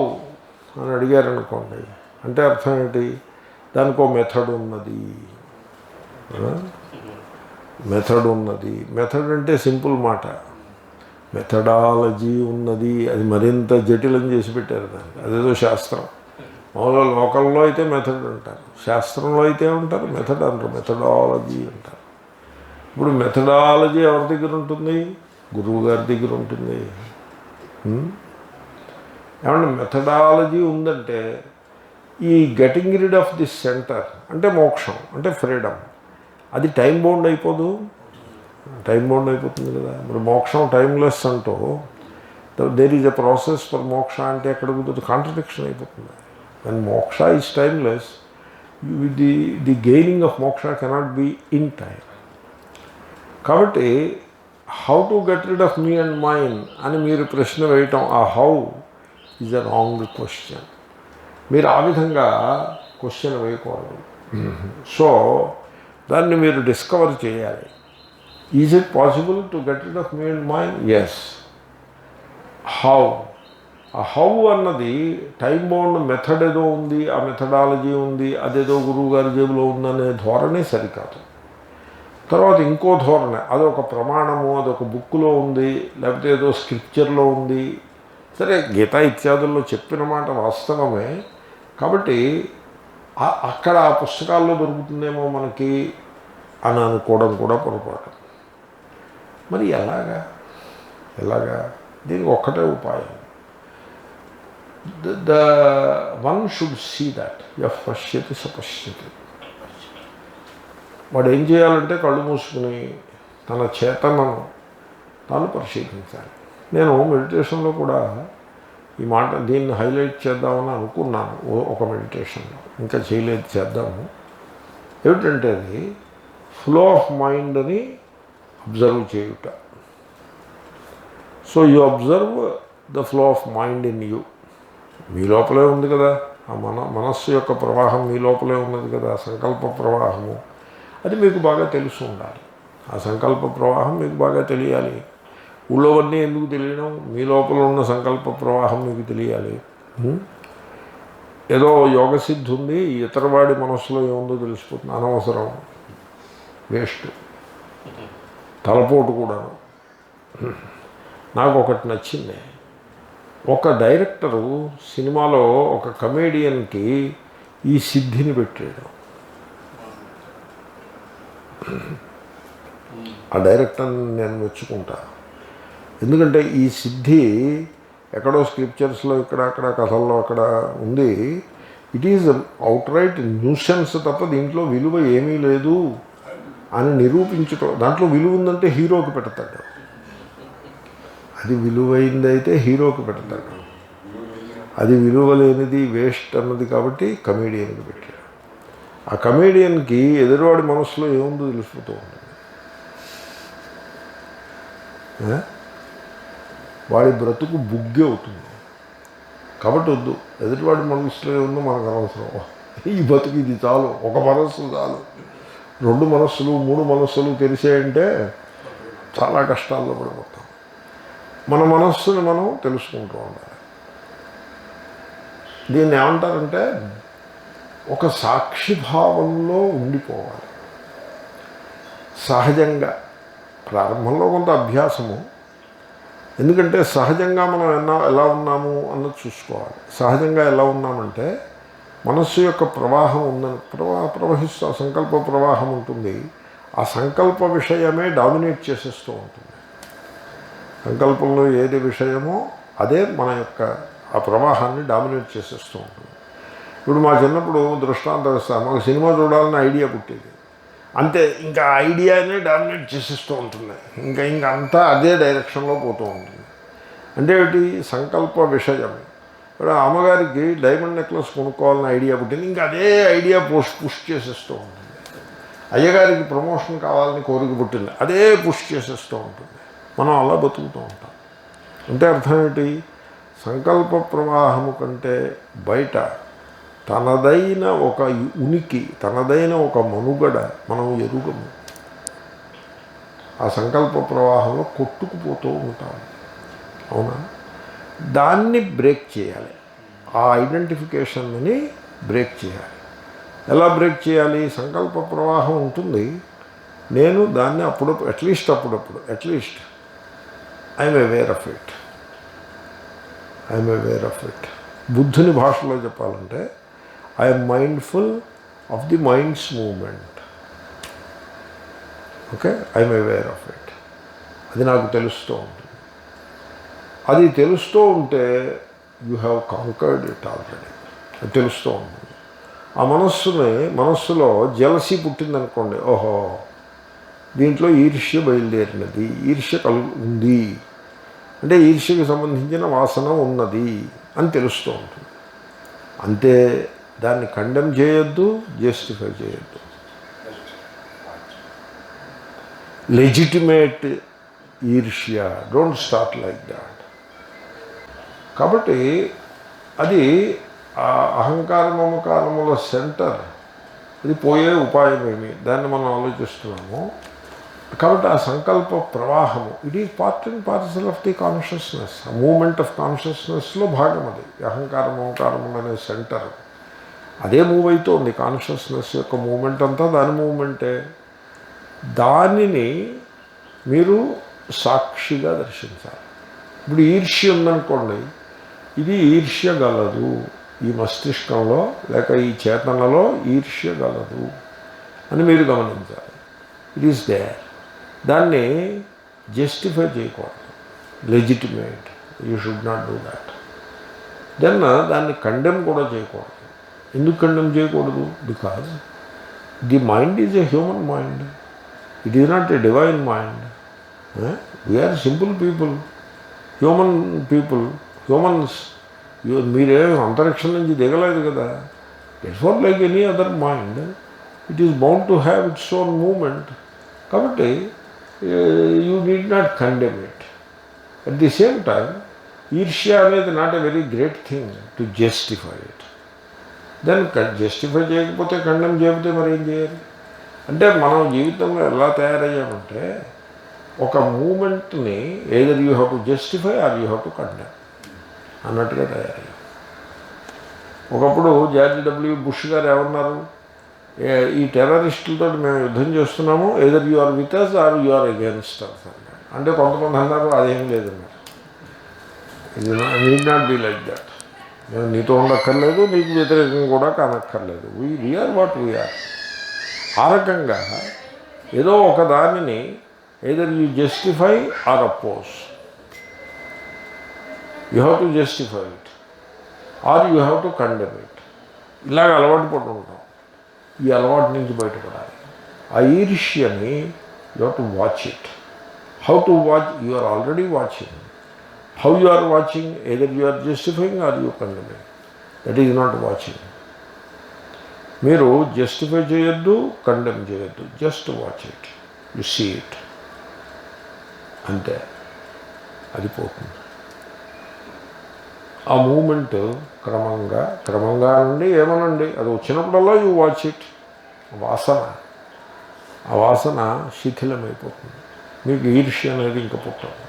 అని అడిగారనుకోండి, అంటే అర్థం ఏంటి? దానికి ఒక మెథడ్ ఉన్నది. మెథడ్ ఉన్నది. మెథడ్ అంటే సింపుల్ మాట. మెథడాలజీ ఉన్నది, అది మరింత జటిలం చేసి పెట్టారు దానికి. అదేదో శాస్త్రం. మామూలుగా లోకల్లో అయితే మెథడ్ అంటారు, శాస్త్రంలో అయితే ఉంటారు మెథడ్ అంటారు, మెథడాలజీ అంటారు. ఇప్పుడు మెథడాలజీ ఎవరి దగ్గర ఉంటుంది? గురువు గారి దగ్గర ఉంటుంది. ఏమంటే మెథడాలజీ ఉందంటే ఈ getting rid of this centre అంటే మోక్షం, అంటే ఫ్రీడమ్, అది టైం బౌండ్ అయిపోదు. టైం బౌండ్ అయిపోతుంది కదా. మరి మోక్షం టైమ్లెస్ అంటూ there is a process for moksha అంటే ఎక్కడ కుదురుతుంది? కాంట్రడిక్షన్ అయిపోతుంది. And moksha is timeless, the gaining of moksha cannot be in time. కాబట్టి how to get rid of me and mine అని మీరు ప్రశ్న వేయటం, ఆ how is a wrong question. మీరు ఆ విధంగా క్వశ్చన్ వేయకూడదు. సో దాన్ని మీరు డిస్కవర్ చేయాలి. Is it possible to get rid of me and mind? Yes. How? ఆ హౌ అన్నది టైం బౌండ్ మెథడ్ ఏదో ఉంది, ఆ మెథడాలజీ ఉంది, అదేదో గురువు గారి జేబులో ఉందనే ధోరణి సరికాదు. తర్వాత ఇంకో ధోరణి, అదొక ప్రమాణము, అదొక బుక్లో ఉంది, లేకపోతే ఏదో స్క్రిప్చర్లో ఉంది. సరే, గీతా ఇత్యాదుల్లో చెప్పిన మాట వాస్తవమే. కాబట్టి అక్కడ ఆ పుస్తకాల్లో దొరుకుతుందేమో మనకి అని అనుకోవడం కూడా పొరపాటు. మరి ఎలాగా? దీనికి ఒక్కటే ఉపాయం. The one should see that యః పశ్యతి స పశ్యతి. వాడు ఏం చేయాలంటే కళ్ళు మూసుకుని తన చేతనను తాను పరిశీలించాలి. నేను మెడిటేషన్లో కూడా ఈ మాట దీన్ని హైలైట్ చేద్దామని అనుకున్నాను ఒక మెడిటేషన్లో, ఇంకా చేయలేదు, చేద్దాము. ఏమిటంటే అది ఫ్లో ఆఫ్ మైండ్ని అబ్జర్వ్ చేయుట. So you observe the flow of mind in you. మీ లోపలే ఉంది కదా, ఆ మనస్సు యొక్క ప్రవాహం మీ లోపలే ఉన్నది కదా, సంకల్ప ప్రవాహము. అది మీకు బాగా తెలుసు ఉండాలి. ఆ సంకల్ప ప్రవాహం మీకు బాగా తెలియాలి. ఊళ్ళోవన్నీ ఎందుకు తెలియడం? మీ లోపల ఉన్న సంకల్ప ప్రవాహం మీకు తెలియాలి. ఏదో యోగ సిద్ధి ఉంది, ఇతరవాడి మనస్సులో ఏముందో తెలిసిపోతుంది. అనవసరం, వేస్ట్, తలపోటు కూడాను. నాకు ఒకటి నచ్చింది. ఒక డైరెక్టరు సినిమాలో ఒక కమేడియన్కి ఈ సిద్ధిని పెట్టాడు. ఆ డైరెక్టర్ని నేను మెచ్చుకుంటా. ఎందుకంటే ఈ సిద్ధి ఎక్కడో స్క్రిప్చర్స్లో ఇక్కడ అక్కడ కథల్లో అక్కడ ఉంది. It is out right nuisance తప్ప దీంట్లో విలువ ఏమీ లేదు అని నిరూపించటం. దాంట్లో విలువ ఉందంటే హీరోకి పెడతాడు, అది విలువైందైతే హీరోకి పెడతాడు. అది విలువ లేనిది, వేస్ట్ అన్నది కాబట్టి కమేడియన్కి పెట్టాడు. ఆ కమేడియన్కి ఎదురువాడి మనసులో ఏముందో తెలిసిపోతూ ఉంటుంది. వాడి బ్రతుకు బుగ్గే అవుతుంది. కాబట్టి వద్దు, ఎదుటివాడి మనసులో ఏముందో మనకు అనవసరం. ఈ బతుకు ఇది చాలు, ఒక మనస్సు చాలు. 2 మనస్సులు 3 మనస్సులు తెలిసాయంటే చాలా కష్టాల్లో పడిపోతాం. మన మనస్సుని మనం తెలుసుకుంటూ ఉండాలి. దీన్ని ఏమంటారంటే ఒక సాక్షిభావంలో ఉండిపోవాలి. సహజంగా ప్రారంభంలో కొంత అభ్యాసము. ఎందుకంటే సహజంగా మనం ఎలా ఉన్నాము అన్నది చూసుకోవాలి. సహజంగా ఎలా ఉన్నామంటే మనస్సు యొక్క ప్రవాహం ఉందని ప్రవహిస్తూ ఆ సంకల్ప ప్రవాహం ఉంటుంది. ఆ సంకల్ప విషయమే డామినేట్ చేసేస్తూ ఉంటుంది. సంకల్పంలో ఏది విషయమో అదే మన యొక్క ఆ ప్రవాహాన్ని డామినేట్ చేసేస్తూ ఉంటుంది. ఇప్పుడు మా చిన్నప్పుడు దృష్టాంతం ఇస్తాను. మాకు సినిమా చూడాలని ఐడియా పుట్టేది, అంతే. ఇంకా ఐడియానే డామినేట్ చేసేస్తూ ఉంటుంది. ఇంకా అంతా అదే డైరెక్షన్లో పోతూ ఉంటుంది. అంటే ఏమిటి? సంకల్ప విషయం. ఇప్పుడు అమ్మగారికి డైమండ్ నెక్లెస్ కొనుక్కోవాలని ఐడియా పుట్టింది, ఇంకా అదే ఐడియా పుష్ చేసేస్తూ ఉంటుంది. అయ్యగారికి ప్రమోషన్ కావాలని కోరిక పుట్టింది, అదే పుష్ చేసేస్తూ ఉంటుంది. మనం అలా బతుకుతూ ఉంటాం. అంటే అర్థం ఏంటి? సంకల్ప ప్రవాహము కంటే బయట తనదైన ఒక ఉనికి, తనదైన ఒక మనుగడ మనం ఎరుగము. ఆ సంకల్ప ప్రవాహంలో కొట్టుకుపోతూ ఉంటాం. అవునా? దాన్ని బ్రేక్ చేయాలి. ఆ ఐడెంటిఫికేషన్ని బ్రేక్ చేయాలి. ఎలా బ్రేక్ చేయాలి? సంకల్ప ప్రవాహం ఉంటుంది, నేను దాన్ని అప్పుడప్పుడు ఐఎమ్ అవేర్ ఆఫ్ ఇట్. బుద్ధుని భాషలో చెప్పాలంటే I'm mindful of the mind's moment. Okay, I'm aware of it. అది నాకు తెలుస్తూ ఉంటుంది. అది తెలుస్తూ ఉంటే you have conquered it already. అది తెలుస్తూ ఉంటుంది. ఆ మనస్సులో జలసి పుట్టిందనుకోండి, ఓహో దీంట్లో ఈర్ష్య బయలుదేరినది, ఈర్ష్య ఉంది అంటే ఈర్ష్యకు సంబంధించిన వాసన ఉన్నది అని తెలుస్తూ ఉంటుంది. అంతే, దాన్ని కండెమ్ చేయొద్దు, జస్టిఫై చేయొద్దు. లెజిటిమేట్ ఈర్ష్య, డోంట్ స్టార్ట్ లైక్ దాట్. కాబట్టి అది ఆ అహంకార మమకారముల సెంటర్, అది పోయే ఉపాయం ఏమి, దాన్ని మనం ఆలోచిస్తున్నాము. కాబట్టి ఆ సంకల్ప ప్రవాహము it is part and parcel of the consciousness. ఆ మూమెంట్ ఆఫ్ కాన్షియస్నెస్లో భాగం అది. అహంకార మమకారములు అనే సెంటర్ అదే మూవ్ అవుతుంది. కాన్షియస్నెస్ యొక్క మూమెంట్ అంతా దాని మూమెంటే. దానిని మీరు సాక్షిగా దర్శించాలి. ఇప్పుడు ఈర్ష్య ఉందనుకోండి, ఇది ఈర్ష్య గలదు, ఈ మస్తిష్కంలో లేక ఈ చేతనలో ఈర్ష్య గలదు అని మీరు గమనించాలి. It is there. దాన్ని జస్టిఫై చేయకూడదు. Legitimate, you should not do that. Then దాన్ని కండెమ్ కూడా చేయకూడదు. ఎందుకు కండెమ్ చేయకూడదు? Because the mind is a human mind, it is not a divine mind. We are simple people, humans. మీరేం అంతరిక్షం నుంచి దిగలేదు కదా. It's not like any other mind. It is bound to have its own moment. కాబట్టి you need not condemn it. At the same time ఈర్ష్య అనేది not a very great thing to justify it. Then justify చేయకపోతే, condemn చేయకపోతే మరి ఏం చేయాలి? అంటే మనం జీవితంలో ఎలా తయారయ్యామంటే, ఒక మూమెంట్ని either you have to justify or you have to condemn అన్నట్టుగా తయారయ్యాం. ఒకప్పుడు జార్జ్ డబ్ల్యూ బుష్ గారు ఏమన్నారు? ఈ టెర్రరిస్టులతో మేము యుద్ధం చేస్తున్నాము, either you are with us or you are against us అన్నారు. అంటే కొంతమంది అన్నారు అదేం లేదన్నారు. ఇది need not be like that. మేము నీతో ఉండక్కర్లేదు, నీకు వ్యతిరేకం కూడా కానక్కర్లేదు. We're what we are. ఆ రకంగా ఏదో ఒక దానిని either you justify or oppose. You have to justify it or you have to condemn it. ఇలాగ అలవాటు పడి ఉంటాం. ఈ అలవాటు నుంచి బయటపడాలి. ఆ ఈర్ష్యని you have to watch it. How to watch? You are already watching. How you are watching? Either you are justifying or you condemning. That is not watching. మీరు జస్టిఫై చేయొద్దు, కండెమ్ చేయొద్దు. Just watch it, you see it, అంతే. అది పోతుంది. ఆ moment క్రమంగా నుండి ఏమనండి, అది వచ్చినప్పుడల్లా యూ వాచ్ ఇట్. ఆ వాసన శిథిలమైపోతుంది. మీకు ఈర్ష్య అనేది ఇంకా పుట్టదు.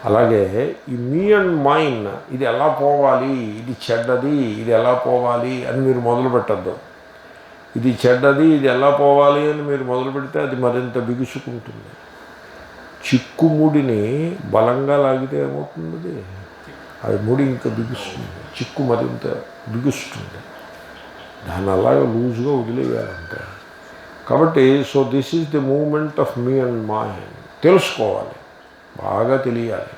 అలాగే ఈ మీ అండ్ మైండ్, ఇది ఎలా పోవాలి, ఇది చెడ్డది, ఇది ఎలా పోవాలి అని మీరు మొదలు పెట్టద్దు. ఇది చెడ్డది, ఇది ఎలా పోవాలి అని మీరు మొదలు పెడితే అది మరింత బిగుసుకుంటుంది. చిక్కుముడిని బలంగా లాగితే ఏమవుతుంది? అది ముడి ఇంకా బిగుస్తుంది, చిక్కు మరింత బిగుస్తుంది. దాన్ని అలాగే లూజ్గా వదిలేయాలంటే. కాబట్టి so this is the moment of me and mind. తెలుసుకోవాలి, బాగా తెలియాలి.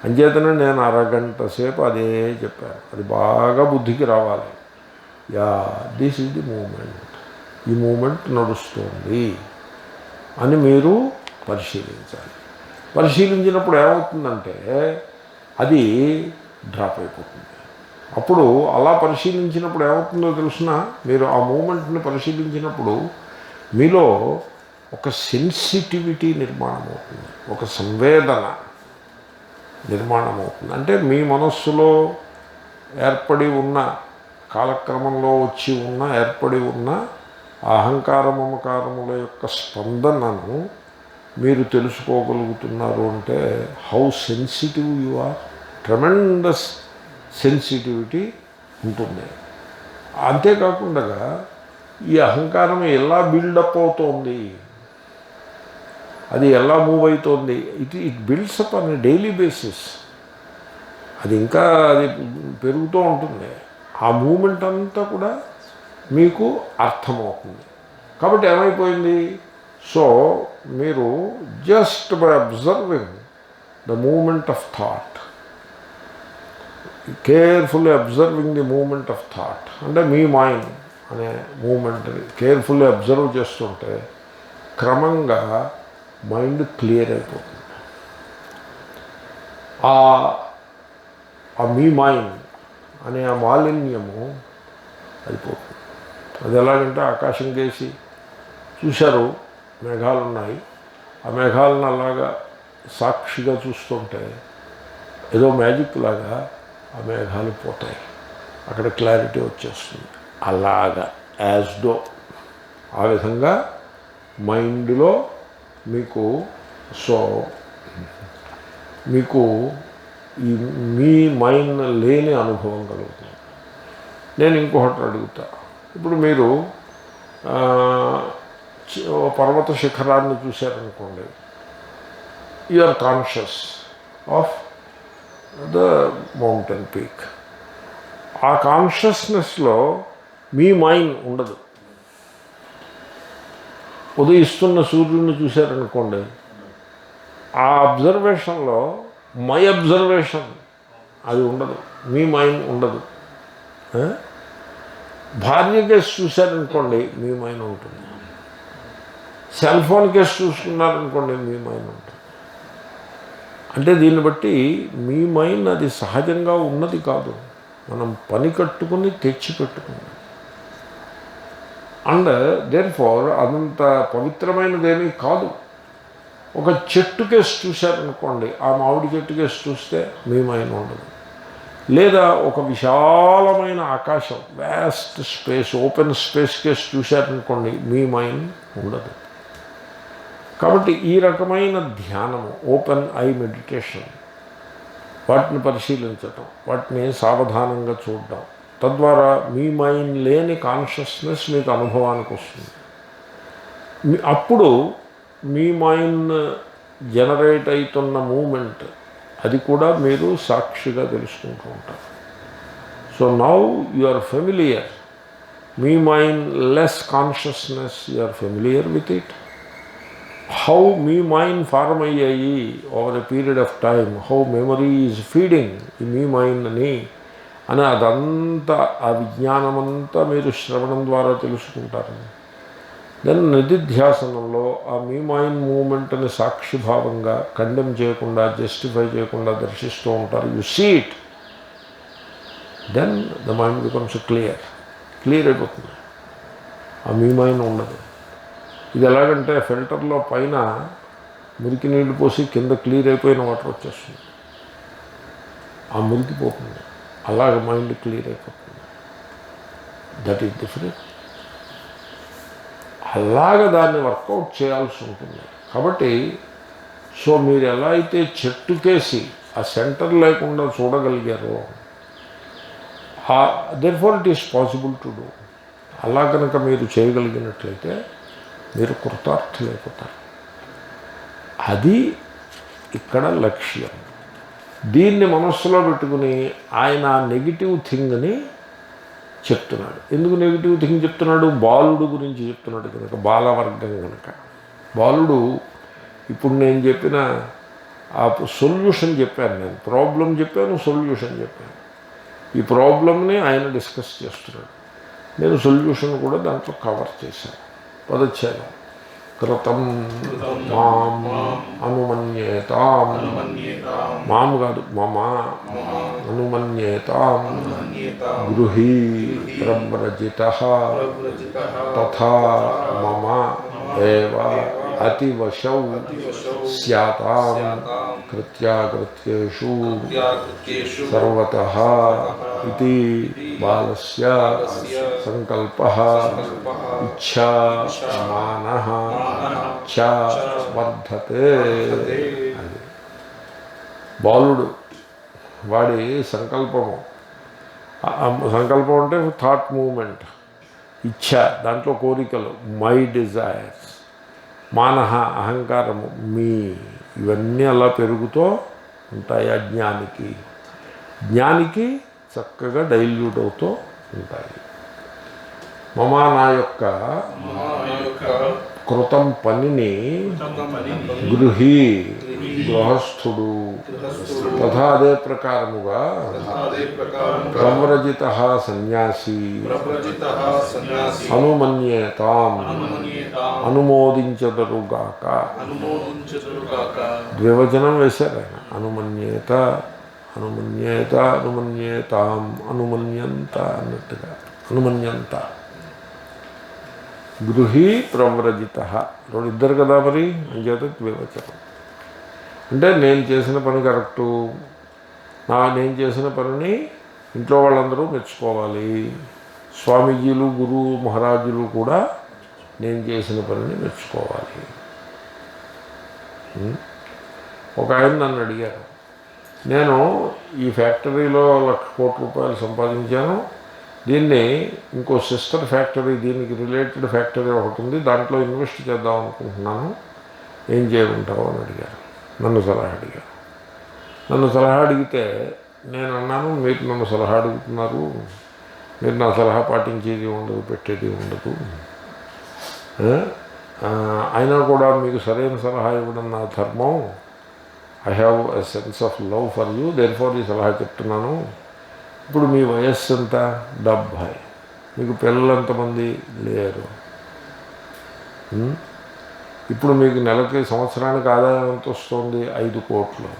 అంచేతనే నేను అరగంట సేపు అదే చెప్పాను. అది బాగా బుద్ధికి రావాలి. Yeah, this is the moment, ఈ మూమెంట్ నడుస్తుంది అని మీరు పరిశీలించాలి. పరిశీలించినప్పుడు ఏమవుతుందంటే అది డ్రాప్ అయిపోతుంది. అప్పుడు అలా పరిశీలించినప్పుడు ఏమవుతుందో తెలుసిన, మీరు ఆ మూమెంట్ని పరిశీలించినప్పుడు మీలో ఒక సెన్సిటివిటీ నిర్మాణం అవుతుంది, ఒక సంవేదన నిర్మాణం అవుతుంది. అంటే మీ మనస్సులో ఏర్పడి ఉన్న, కాలక్రమంలో వచ్చి ఉన్న, ఏర్పడి ఉన్న అహంకార మమకారముల యొక్క స్పందనను మీరు తెలుసుకోగలుగుతున్నారు. అంటే how sensitive you are. Tremendous sensitivity ఉంటుంది. అంతేకాకుండా ఈ అహంకారం ఎలా బిల్డప్ అవుతోంది, అది ఎలా మూవ్ అవుతోంది, it builds up on daily basis. అది ఇంకా అది పెరుగుతూ ఉంటుంది. ఆ మూమెంట్ అంతా కూడా మీకు అర్థమవుతుంది. కాబట్టి ఏమైపోయింది, సో మీరు just by observing the moment of thought, carefully observing the moment of thought, అంటే మీ మైండ్ అనే మూమెంట్ని కేర్ఫుల్లీ అబ్జర్వ్ చేస్తుంటే క్రమంగా మైండ్ క్లియర్ అయిపోతుంది. ఆ మీ మైండ్ అనే ఆ మాలిన్యము అయిపోతుంది. అది ఎలాగంటే ఆకాశం కేసి చూశారు, మేఘాలు ఉన్నాయి, ఆ మేఘాలను అలాగా సాక్షిగా చూస్తుంటే ఏదో మ్యాజిక్ లాగా ఆ మేఘాలు పోతాయి, అక్కడ క్లారిటీ వచ్చేస్తుంది. అలాగా యాజ్ డో ఆ విధంగా మైండ్లో మీకు ఈ మీ మైండ్ లేని అనుభవం కలుగుతుంది. నేను ఇంకొకటి అడుగుతా. ఇప్పుడు మీరు పర్వత శిఖరాన్ని చూశారనుకోండి, you are conscious of the mountain peak. ఆ కాన్షియస్నెస్లో మీ మైండ్ ఉండదు. ఉదయిస్తున్న సూర్యుడిని చూశారనుకోండి, ఆ అబ్జర్వేషన్లో మై అబ్జర్వేషన్ అది ఉండదు, మీ మైండ్ ఉండదు. భార్య కేసు చూశారనుకోండి, మీ మైండ్ ఉంటుంది. సెల్ ఫోన్ కేసు చూసుకున్నారనుకోండి, మీ మైండ్ ఉంటుంది. అంటే దీన్ని బట్టి మీ మైండ్ అది సహజంగా ఉన్నది కాదు, మనం పని కట్టుకుని తెచ్చిపెట్టుకున్నాం. అండ్ దేర్ ఫార్ అదంత పవిత్రమైనదేమీ కాదు. ఒక చెట్టు కేసు చూశారనుకోండి, ఆ మామిడి చెట్టు కేసు చూస్తే మీ మైండ్ ఉండదు. లేదా ఒక విశాలమైన ఆకాశం, వ్యాస్ట్ స్పేస్, ఓపెన్ స్పేస్ కేసు చూశారనుకోండి, మీ మైండ్ ఉండదు. కాబట్టి ఈ రకమైన ధ్యానము, ఓపెన్ ఐ మెడిటేషన్, వాటిని పరిశీలించటం, వాటిని సావధానంగా చూడడం, తద్వారా మీ మైండ్ లేని కాన్షియస్నెస్ మీకు అనుభవానికి వస్తుంది. అప్పుడు మీ మైండ్ జనరేట్ అవుతున్న మూమెంట్ అది కూడా మీరు సాక్షిగా తెలుసుకుంటూ ఉంటారు. So now you are familiar, మీ mindless consciousness, you are familiar with it. How మీ మైండ్ ఫార్మ్ అయ్యాయి over a period of time, how memory is feeding ఈ మీ మైండ్ని అని అదంతా, ఆ విజ్ఞానమంతా మీరు శ్రవణం ద్వారా తెలుసుకుంటారని. దెన్ నిధిధ్యాసనంలో ఆ మీ మైండ్ మూమెంట్ని సాక్షిభావంగా కండెమ్ చేయకుండా, జస్టిఫై చేయకుండా దర్శిస్తూ ఉంటారు. You see it, then the mind becomes clear అయిపోతుంది. ఆ మీ మైండ్ ఉండదు. ఇది ఎలాగంటే ఫిల్టర్లో పైన మురికి నీళ్ళు పోసి కింద క్లియర్ అయిపోయిన వాటర్ వచ్చేస్తుంది, ఆ మురికి పోతుంది. అలాగ మైండ్ క్లియర్ అయిపోతుంది. That is different. అలాగ దాన్ని వర్కౌట్ చేయాల్సి ఉంటుంది. కాబట్టి సో మీరు ఎలా అయితే చెట్టుకేసి ఆ సెంటర్ లేకుండా చూడగలిగారో, therefore it is possible to do. అలా కనుక మీరు చేయగలిగినట్లయితే మీరు కృతార్థులైపోతారు. అది ఇక్కడ లక్ష్యం. దీన్ని మనస్సులో పెట్టుకుని ఆయన నెగిటివ్ థింగ్ని చెప్తున్నాడు. ఎందుకు నెగిటివ్ థింగ్ చెప్తున్నాడు? బాలుడు గురించి చెప్తున్నాడు కనుక, బాలవర్గం కనుక. బాలుడు ఇప్పుడు నేను చెప్పిన ఆ సొల్యూషన్ చెప్పాను, నేను ప్రాబ్లం చెప్పాను, సొల్యూషన్ చెప్పాను. ఈ ప్రాబ్లమ్ని ఆయన డిస్కస్ చేస్తున్నాడు, నేను సొల్యూషన్ కూడా దాంట్లో కవర్ చేశాను. పదచ్చాను. కృతం మాం అనుమన్యేతాం, మాం కాదు మమ, అనుమన్యేతాం గృహీ ప్రవ్రజితః తథా మమ ఏవ అతివశౌ స్యాతాం కృత్యాకృత్యేషు సర్వతః ఇతి బాలస్య సంకల్పః ఇచ్ఛా మానః చ వర్ధతే. బాలుడు వాడి సంకల్పము, సంకల్పం అంటే థాట్ మూమెంట్, ఇచ్ఛ, దాంట్లో కోరికలు, మై డిజైర్స్, మానహ అహంకారము, మీ, ఇవన్నీ అలా పెరుగుతూ ఉంటాయి అజ్ఞానికి. జ్ఞానికి చక్కగా డైల్యూట్ అవుతూ ఉంటాయి. మమ, నా యొక్క కృతం పనిని గృహీ, గృహస్థుడు, తథా అదే ప్రకారముగా ప్రవ్రజిత సన్యాసి అనుమన్యేతాం, అనుమోదించదరుగాక. ద్వివచనం వేశారు ఆయన. అనుమన్యేత, అనుమన్యేత, అనుమన్యేతాం, అనుమన్యంత అన్నట్టుగా. అనుమన్యంత, గృహీ ప్రవ్రజిత, రెండు ఇద్దరు కదా మరి, అంచేత ద్వివచనం. అంటే నేను చేసిన పని కరెక్టు, నేను చేసిన పనిని ఇంట్లో వాళ్ళందరూ మెచ్చుకోవాలి. స్వామీజీలు, గురువు మహారాజులు కూడా నేను చేసిన పనిని మెచ్చుకోవాలి. ఒక ఆయన నన్ను అడిగారు, నేను ఈ ఫ్యాక్టరీలో 1,00,000 కోట్ల రూపాయలు సంపాదించాను, దీన్ని ఇంకో సిస్టర్ ఫ్యాక్టరీ, దీనికి రిలేటెడ్ ఫ్యాక్టరీ ఒకటి ఉంది, దాంట్లో ఇన్వెస్ట్ చేద్దాం అనుకుంటున్నాను, ఏం చేయమంటావు అని అడిగారు. నన్ను సలహా అడిగారు. నన్ను సలహా అడిగితే నేను అన్నాను, మీరు నన్ను సలహా అడుగుతున్నారు, మీరు నా సలహా పాటించేది ఉండదు, పెట్టేది ఉండదు, అయినా కూడా మీకు సరైన సలహా ఇవ్వడం నా ధర్మం. I have a sense of love for you, therefore ఈ సలహా చెప్తున్నాను. ఇప్పుడు మీ వయస్సు ఎంత? 70. మీకు పిల్లలు ఎంతమంది? లేరు. ఇప్పుడు మీకు నెలకి, సంవత్సరానికి ఆదాయం ఎంత వస్తుంది? 5 కోట్లు.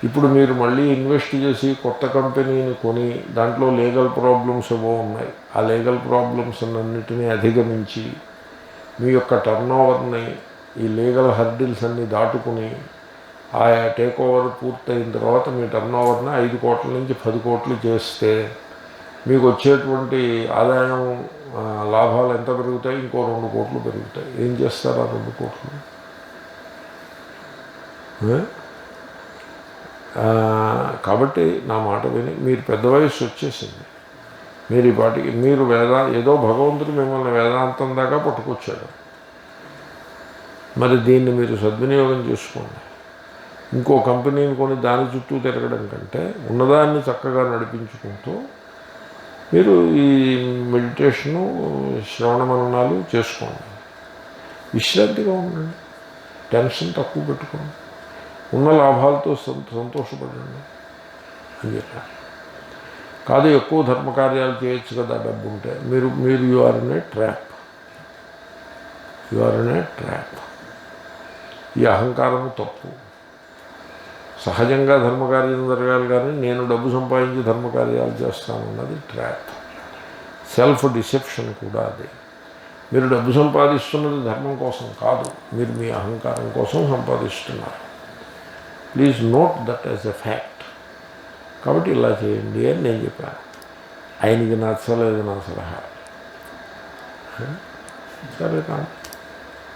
ఇప్పుడు మీరు మళ్ళీ ఇన్వెస్ట్ చేసి కొత్త కంపెనీని కొని దాంట్లో లీగల్ ప్రాబ్లమ్స్ ఏవో ఉన్నాయి, ఆ లీగల్ ప్రాబ్లమ్స్ అన్నిటినీ అధిగమించి మీ యొక్క టర్న్ ఓవర్ని, ఈ లీగల్ హర్డిల్స్ అన్నీ దాటుకుని ఆ టేక్ ఓవర్ పూర్తయిన తర్వాత మీ టర్న్ ఓవర్ని 5 కోట్ల నుంచి 10 కోట్లు చేస్తే మీకు వచ్చేటువంటి ఆదాయం, లాభాలు ఎంత పెరుగుతాయి? ఇంకో 2 కోట్లు పెరుగుతాయి. ఏం చేస్తారు ఆ 2 కోట్లు? కాబట్టి నా మాట విని, మీరు పెద్ద వయస్సు వచ్చేసింది, మీరు ఈ పాటికి మీరు ఏదో భగవంతుడు మిమ్మల్ని వేదాంతం దాకా పట్టుకొచ్చాడు, మరి దీన్ని మీరు సద్వినియోగం చేసుకోండి. ఇంకో కంపెనీని కొని దాని చుట్టూ తిరగడం కంటే ఉన్నదాన్ని చక్కగా నడిపించుకుంటూ మీరు ఈ మెడిటేషను, శ్రవణ మననాలు చేసుకోండి. విశ్రాంతిగా ఉండండి, టెన్షన్ తక్కువ పెట్టుకోండి, ఉన్న లాభాలతో సంతోషపడండి అని చెప్పారు. కాదు ఎక్కువ ధర్మకార్యాలు చేయొచ్చు కదా డబ్బు ఉంటే. మీరు you are in a trap, you are in a trap. ఈ అహంకారము తప్పు. సహజంగా ధర్మకార్యం జరగాలి, కానీ నేను డబ్బు సంపాదించి ధర్మకార్యాలు చేస్తానన్నది ట్రాప్. సెల్ఫ్ డిసెప్షన్ కూడా అది. మీరు డబ్బు సంపాదిస్తున్నది ధర్మం కోసం కాదు, మీరు మీ అహంకారం కోసం సంపాదిస్తున్నారు. Please note that as a fact. కాబట్టి ఇలా చేయండి అని నేను చెప్పాను. ఆయనకి నచ్చలేదు నా సలహా. సరే కానీ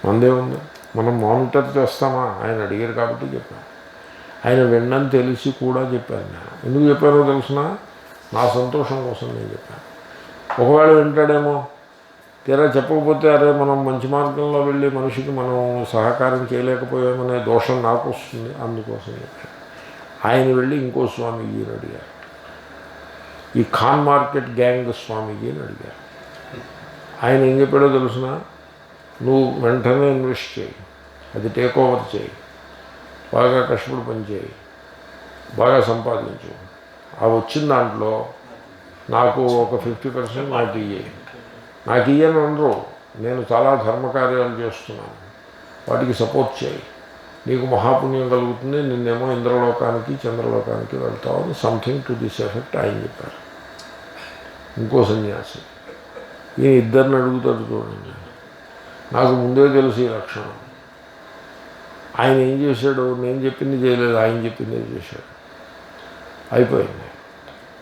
మందే ఉంది, మనం మానిటర్ చేస్తామా? ఆయన అడిగారు కాబట్టి చెప్పాను. ఆయన విన్నని తెలిసి కూడా చెప్పాను. నేను ఎందుకు చెప్పానో తెలుసిన, నా సంతోషం కోసం నేను చెప్పాను. ఒకవేళ వింటాడేమో, తీరా చెప్పకపోతే అరే మనం మంచి మార్గంలో వెళ్ళి మనిషికి మనం సహకారం చేయలేకపోయామనే దోషం నాకు వస్తుంది, అందుకోసం చెప్పాను. ఆయన వెళ్ళి ఇంకో స్వామీజీని అడిగారు, ఈ ఖాన్ మార్కెట్ గ్యాంగ్ స్వామీజీని అడిగారు. ఆయన ఏం చెప్పాడో తెలుసిన, నువ్వు వెంటనే ఇన్వెస్ట్ చేయి, అది టేక్ ఓవర్ చేయి, బాగా కష్టపడి పని చేయి, బాగా సంపాదించు, ఆ వచ్చిన దాంట్లో నాకు ఒక 50% నాకు ఇయ్యాయి. నాకు ఇయ్యని అనరు, నేను చాలా ధర్మకార్యాలు చేస్తున్నాను, వాటికి సపోర్ట్ చేయి, నీకు మహాపుణ్యం కలుగుతుంది, నిన్నేమో ఇంద్రలోకానికి చంద్రలోకానికి వెళ్తావు అని సంథింగ్ టు దిస్ ఎఫెక్ట్ ఆయన చెప్పారు. ఇంకో సన్యాసి ఈయన ఇద్దరిని అడుగుతాడు చూడండి. నాకు ముందే తెలుసు ఈ లక్షణం. ఆయన ఏం చేశాడు? నేను చెప్పింది చేయలేదు, ఆయన చెప్పిందే చేశాడు. అయిపోయింది.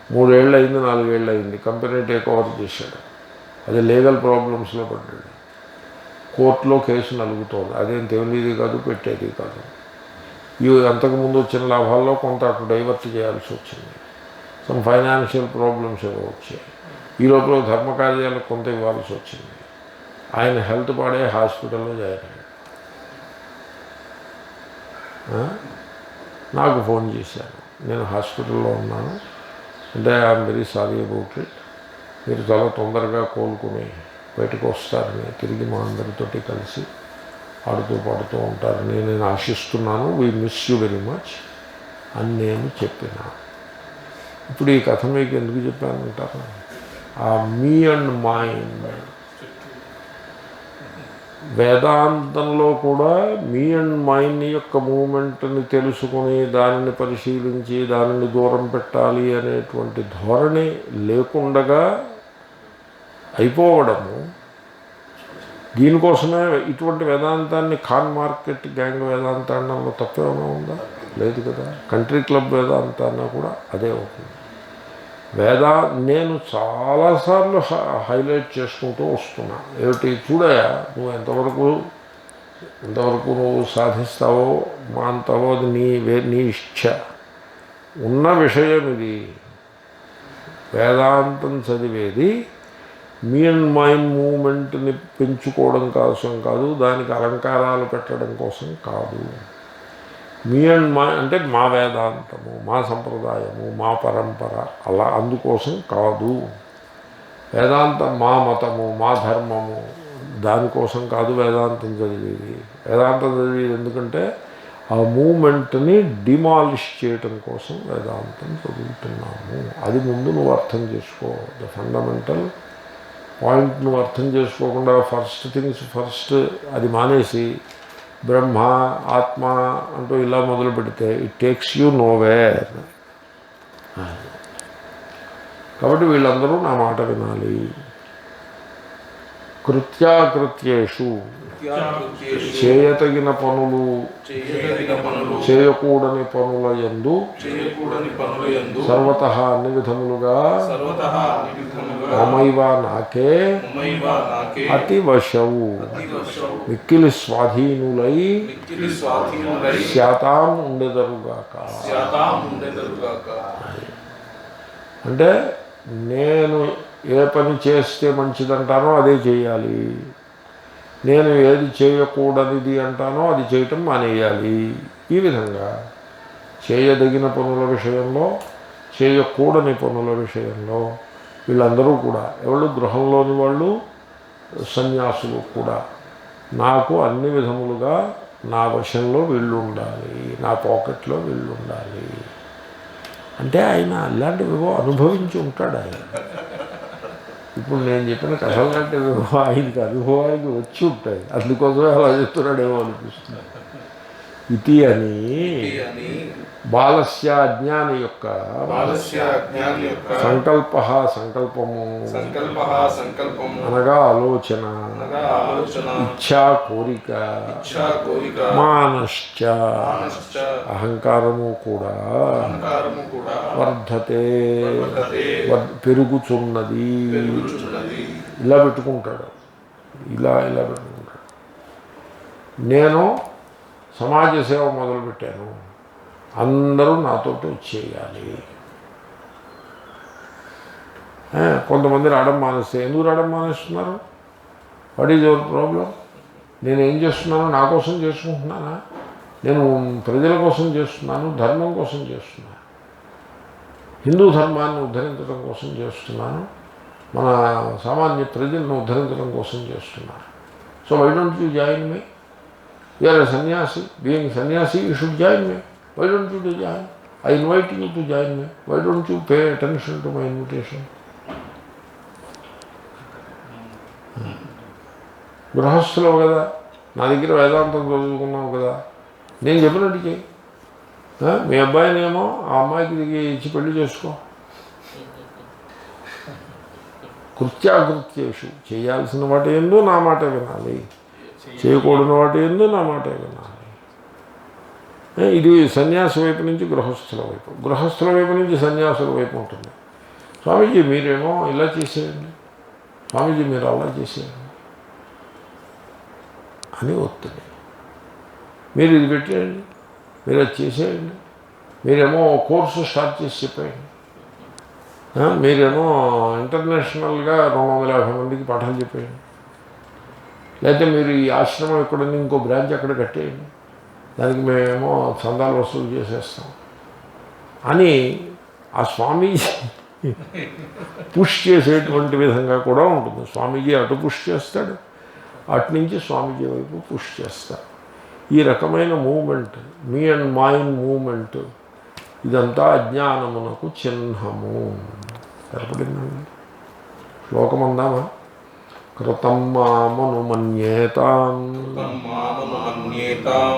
3 ఏళ్ళు అయింది, 4 ఏళ్ళు అయింది, కంపెనీ టేక్ ఓవర్ చేశాడు. అది లీగల్ ప్రాబ్లమ్స్లో పడ్డాడు. కోర్టులో కేసు నలుగుతోంది. అదేం తెలియదు కాదు, పెట్టేది కాదు. అంతకుముందు వచ్చిన లాభాల్లో కొంత అటు డైవర్ట్ చేయాల్సి వచ్చింది. సమ్ ఫైనాన్షియల్ ప్రాబ్లమ్స్ ఏవో వచ్చాయి. ఈ లోపల ధర్మకార్యాలకు కొంత ఇవ్వాల్సి వచ్చింది. ఆయన హెల్త్ పాడే హాస్పిటల్లో జాయిన్ అయ్యాడు. నాకు ఫోన్ చేశాను, నేను హాస్పిటల్లో ఉన్నాను అంటే I'm very sorry about it, మీరు చాలా తొందరగా కోలుకుని బయటకు వస్తారని, తిరిగి మా అందరితోటి కలిసి ఆడుతూ పాడుతూ ఉంటారని నేను ఆశిస్తున్నాను, we miss you very much అని నేను చెప్పిన. ఇప్పుడు ఈ కథ మీకు ఎందుకు చెప్పానంటారు? ఆ మీ అండ్ మైండ్ వేదాంతంలో కూడా మీ అండ్ మైండ్ యొక్క మూమెంట్ని తెలుసుకుని దానిని పరిశీలించి దానిని దూరం పెట్టాలి అనేటువంటి ధోరణి లేకుండగా అయిపోవడము. దీనికోసమే ఇటువంటి వేదాంతాన్ని ఖాన్ మార్కెట్ గ్యాంగ్ వేదాంతాన్నంలో తప్పేమైనా ఉందా? లేదు కదా. కంట్రీ క్లబ్ వేదాంతాన్న కూడా అదే అవుతుంది. నేను చాలాసార్లు హైలైట్ చేసుకుంటూ వస్తున్నా. ఏమిటి చూడయా, నువ్వు ఎంతవరకు నువ్వు సాధిస్తావో మాంతావో అది నీ ఇచ్ఛ. ఉన్న విషయం ఇది. వేదాంతం చదివేది మీ అండ్ మైండ్ మూమెంట్ని పెంచుకోవడం కోసం కాదు, దానికి అలంకారాలు పెట్టడం కోసం కాదు. మీ అండ్ మా అంటే మా వేదాంతము, మా సంప్రదాయము, మా పరంపర, అలా అందుకోసం కాదు. వేదాంతం మా మతము, మా ధర్మము, దానికోసం కాదు వేదాంతం చదివేది. వేదాంతం చదివేది ఎందుకంటే ఆ మూమెంట్ని డిమాలిష్ చేయటం కోసం వేదాంతం చదువుతున్నాము. అది ముందు నువ్వు అర్థం చేసుకో. ద ఫండమెంటల్ పాయింట్ నువ్వు అర్థం చేసుకోకుండా ఫస్ట్ థింగ్స్ ఫస్ట్ అది మానేసి బ్రహ్మ ఆత్మ అంటూ ఇలా మొదలు పెడితే ఇట్ టేక్స్ యూ నోవేర్. కాబట్టి వీళ్ళందరూ నా మాట వినాలి. కృత్యాకృత్యేషు చేయతగిన పనులు చేయకూడని పనుల యందు సర్వతః అన్ని విధములుగా మమైవ నాకే అతివశవు మిక్కిలి స్వాధీనులై శాతాం ఉండెదరుగాక. అంటే నేను ఏ పని చేస్తే మంచిదంటానో అదే చేయాలి, నేను ఏది చేయకూడనిది అంటానో అది చేయటం మానేయాలి. ఈ విధంగా చేయదగిన పనుల విషయంలో చేయకూడని పనుల విషయంలో వీళ్ళందరూ కూడా ఎవరు గృహంలోని వాళ్ళు సన్యాసులు కూడా నాకు అన్ని విధములుగా నా వశంలో వీళ్ళు ఉండాలి, నా పాకెట్లో వీళ్ళు ఉండాలి. అంటే ఆయన అలాంటివివో అనుభవించి ఉంటాడు. ఆయన ఇప్పుడు నేను చెప్పిన కథలు లాంటివి ఆయనకి అనుభవానికి వచ్చి ఉంటాయి, అందుకోసమే అలా చెప్తున్నాడేమో అనిపిస్తుంది. ఇది అని బాలస్య అజ్ఞాని యొక్క సంకల్పము అనగా ఆలోచన, ఇచ్ఛా కోరిక, మానశ్చ అహంకారము కూడా వర్ధతే పెరుగుచున్నది. ఇలా పెట్టుకుంటాడు, ఇలా పెట్టుకుంటాడు. నేను సమాజ సేవ మొదలుపెట్టాను, అందరూ నాతో వచ్చేయాలి. కొంతమంది రావడం మానేస్తే ఎందుకు రావడం మానేస్తున్నారు? What is your problem? నేనేం చేస్తున్నాను? నా కోసం చేసుకుంటున్నానా? నేను ప్రజల కోసం చేస్తున్నాను, ధర్మం కోసం చేస్తున్నాను, హిందూ ధర్మాన్ని ఉద్ధరించడం కోసం చేస్తున్నాను, మన సామాన్య ప్రజలను ఉద్ధరించడం కోసం చేస్తున్నాను. So why don't you join me? You are a sannyasi. Being sannyasi, you should join me. Why don't you join? I invite you to join me. Why don't you pay attention to my invitation? గృహస్థులవు కదా, నా దగ్గర వేదాంతం చదువుకున్నావు కదా, నేను చెప్పినట్టు చెయ్యి. మీ అబ్బాయినేమో ఆ అమ్మాయికి దిగి ఇచ్చి పెళ్లి చేసుకో. కృత్యాకృత్యేషు చేయాల్సిన వాటి ఎందు నా మాట వినాలి, చేయకూడని వాటి ఎందు నా మాట వినాలి. ఇది సన్యాసి వైపు నుంచి గృహస్థుల వైపు, గృహస్థుల వైపు నుంచి సన్యాసుల వైపు ఉంటుంది. స్వామీజీ మీరేమో ఇలా చేసేయండి, స్వామీజీ మీరు అలా చేసేయండి అని ఒత్తిడి. మీరు ఇది పెట్టేయండి, మీరు అది చేసేయండి, మీరేమో కోర్సు స్టార్ట్ చేసి చెప్పేయండి. మీరేమో ఇంటర్నేషనల్గా 250 మందికి పాఠాలు చెప్పేయండి, లేకపోతే మీరు ఈ ఆశ్రమం ఇక్కడ ఉంది ఇంకో బ్రాంచ్ అక్కడ కట్టేయండి, దానికి మేమేమో చందాలు వసూలు చేసేస్తాం అని ఆ స్వామీజీ పుష్ చేసేటువంటి విధంగా కూడా ఉంటుంది. స్వామీజీ అటు పుష్ చేస్తాడు, అటు నుంచి స్వామీజీ వైపు పుష్ చేస్తాడు. ఈ రకమైన moment, me and mind moment, ఇదంతా అజ్ఞానమునకు చిహ్నము. సరిపడిందండి. శ్లోకం అందామా? కృతం మామనుమన్యేతాం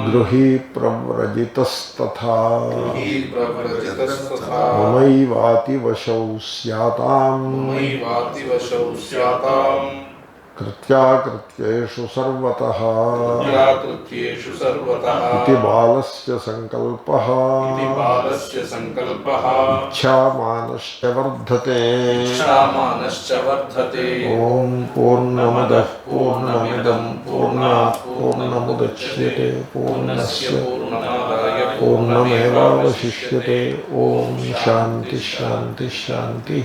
గృహీ ప్రవ్రజితస్తథా మమైవాతి వశౌ స్యాతాం కృత్యాకృత్యేషు సర్వతః ఇతి బాలస్య సంకల్పః ఇచ్ఛామానశ్చ వర్ధతే. ఓం పూర్ణమదః పూర్ణమిదం పూర్ణాత్ పూర్ణముదచ్యతే పూర్ణస్య పూర్ణమేవావశిష్యతే. ఓం శాంతి శాంతి శాంతి.